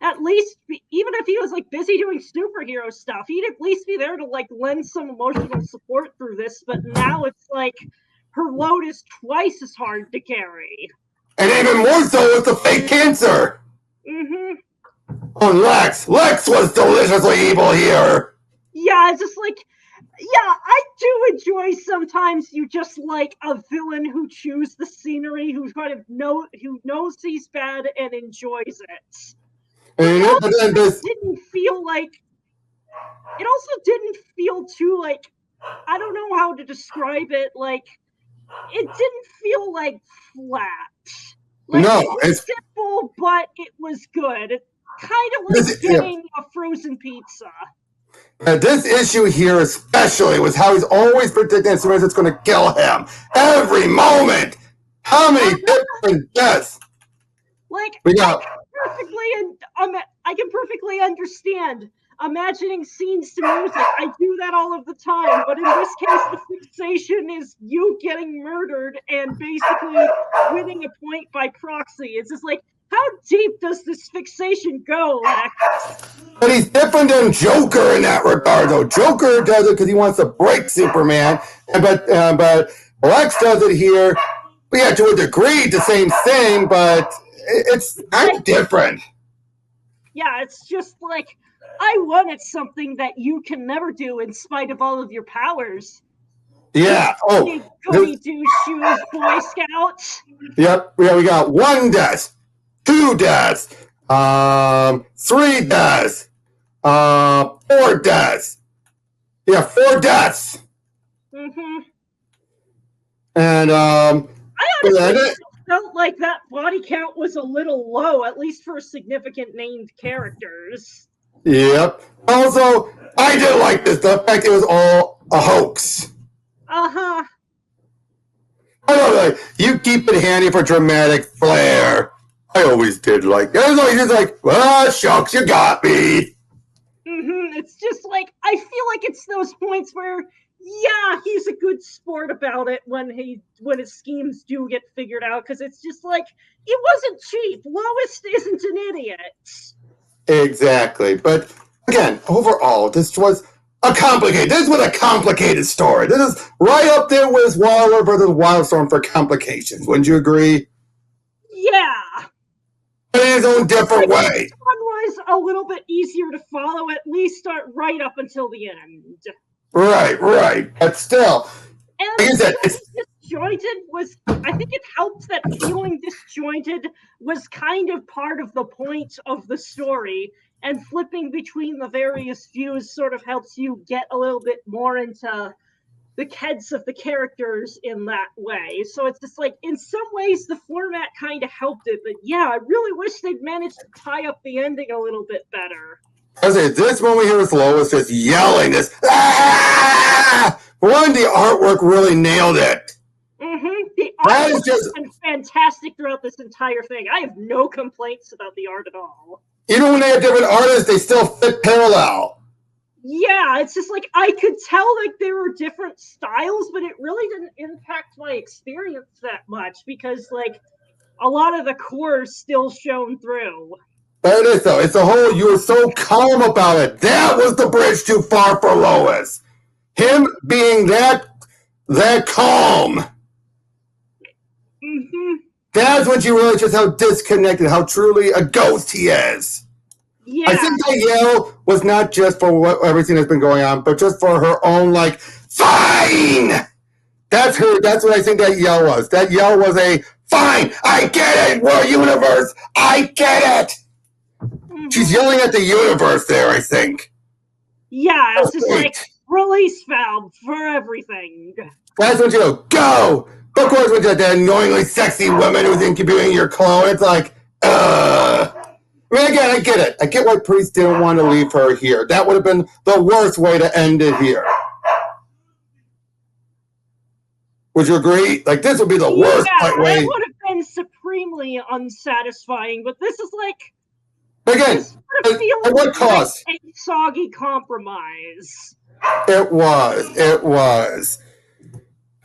C: at least be, even if he was like busy doing superhero stuff, he'd at least be there to like lend some emotional support through this. But now it's like her load is twice as hard to carry.
A: And even more so with the fake cancer. On Lex was deliciously evil here.
C: Yeah, it's just like, yeah, I do enjoy sometimes you just like a villain who chews the scenery, who kind of who knows he's bad and enjoys it. It also didn't feel like, it also didn't feel too like, I don't know how to describe it, like, it didn't feel like flat. Like,
A: no,
C: it was simple, but it was good. It kind of like getting a frozen pizza.
A: This issue here especially was how he's always predicting as soon as it's going to kill him. Every moment! How many different deaths?
C: Like, I can perfectly understand imagining scenes to music. I do that all of the time, but in this case, the fixation is you getting murdered and basically winning a point by proxy. It's just like, how deep does this fixation go, Lex?
A: But he's different than Joker in that regard, though. Joker does it because he wants to break Superman, but Lex does it here. Yeah, to a degree, the same thing, but it's kind of different.
C: Yeah, it's just like, I wanted something that you can never do in spite of all of your powers.
A: Yeah.
C: Goody two shoes, Boy Scouts.
A: Yep. Yeah, we got 1 death, 2 deaths, 3 deaths, 4 deaths. Yeah, 4 deaths. And
C: I honestly felt like that body count was a little low, at least for significant named characters.
A: Yep. Also, I did like this. The fact it was all a hoax. I don't know. You keep it handy for dramatic flair. I always did like it. It's just like, well, shucks, you got me.
C: It's just like, I feel like it's those points where, yeah, he's a good sport about it when his schemes do get figured out, because it's just like, it wasn't cheap. Lois isn't an idiot.
A: Exactly. But again, overall, this was a complicated story. This is right up there with Waller versus Wildstorm for complications. Wouldn't you agree?
C: Yeah.
A: In his own different way.
C: This one was a little bit easier to follow, at least right up until the end.
A: Right. But still,
C: and
A: like I said,
C: disjointed was, I think it helped that feeling disjointed was kind of part of the point of the story, and flipping between the various views sort of helps you get a little bit more into the heads of the characters in that way. So it's just like, in some ways, the format kind of helped it, but yeah, I really wish they'd managed to tie up the ending a little bit better.
A: I say, this moment here with Lois just yelling this, ah! One, the artwork really nailed it.
C: The art has been fantastic throughout this entire thing. I have no complaints about the art at all.
A: Even when they have different artists, they still fit parallel.
C: Yeah, it's just like, I could tell like there were different styles, but it really didn't impact my experience that much, because like a lot of the core still shown through.
A: But it is, though. It's the whole, you were so calm about it. That was the bridge too far for Lois. Him being that calm.
C: Mm-hmm.
A: That's when she realized just how disconnected, how truly a ghost he is.
C: Yeah.
A: I think that yell was not just for everything that's been going on, but just for her own, like, fine! That's what I think that yell was. That yell was a, fine, I get it, War Universe, I get it! Mm-hmm. She's yelling at the universe there, I think.
C: Yeah, it's just like, release valve for everything.
A: That's when you go! Of course, with that annoyingly sexy woman who's incubating your clone, it's like, I mean, again, I get it. I get why Priest didn't want to leave her here. That would have been the worst way to end it here. Would you agree? Like, this would be the worst way.
C: That would have been supremely unsatisfying, but this is like...
A: Again, at what cost?
C: Like a soggy compromise.
A: It was.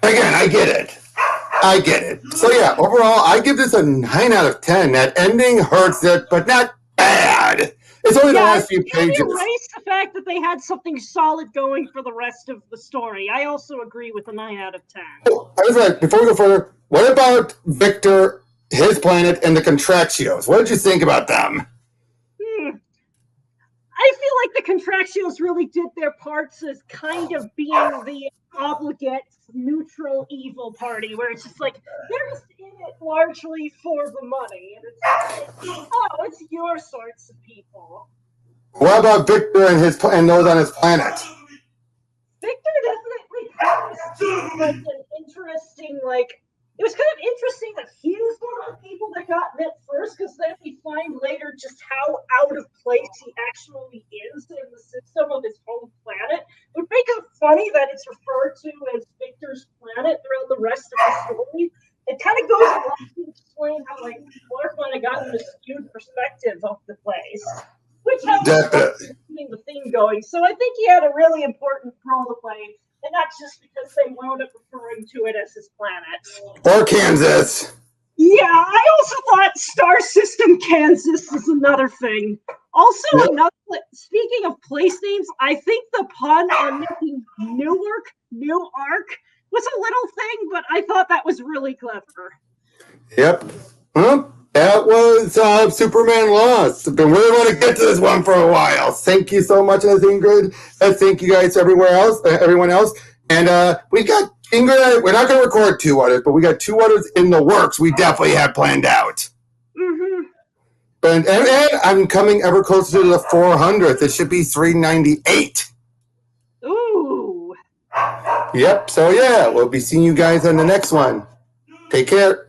A: Again, I get it. So yeah, overall, I give this a 9 out of 10. That ending hurts it, but not bad. It's only the last few pages.
C: Erase the fact that they had something solid going for the rest of the story. I also agree with a 9 out of 10.
A: Oh, I was like, before we go further, what about Victor, his planet, and the Contractios? What did you think about them?
C: I feel like the Contractios really did their parts as kind of being the obligate, neutral, evil party, where it's just like, they're just in it largely for the money. And it's like, oh, it's your sorts of people.
A: What about Victor and those on his planet?
C: Victor definitely like an interesting, it was kind of interesting that he was one of the people that got met first, because then we find later just how out of place he actually is in the system of his home planet. It would make it funny that it's referred to as Victor's planet throughout the rest of the story. It kind of goes along to explain how Clark might have gotten a skewed perspective of the place, which helps keeping the theme going. So I think he had a really important role to play. And not just because they wound up referring to it as his planet.
A: Or Kansas.
C: Yeah, I also thought Star System Kansas is another thing. Also, speaking of place names, I think the pun on making Newark, New Ark, was a little thing, but I thought that was really clever.
A: Yep. That was Superman Lost. I've been really want to get to this one for a while. Thank you so much, Ingrid. Thank you guys, everyone else. And we got Ingrid. We're not going to record 2 others, but we got 2 others in the works. We definitely have planned out.
C: Mm-hmm.
A: And I'm coming ever closer to the 400th. It should be 398.
C: Ooh.
A: Yep. So yeah, we'll be seeing you guys on the next one. Take care.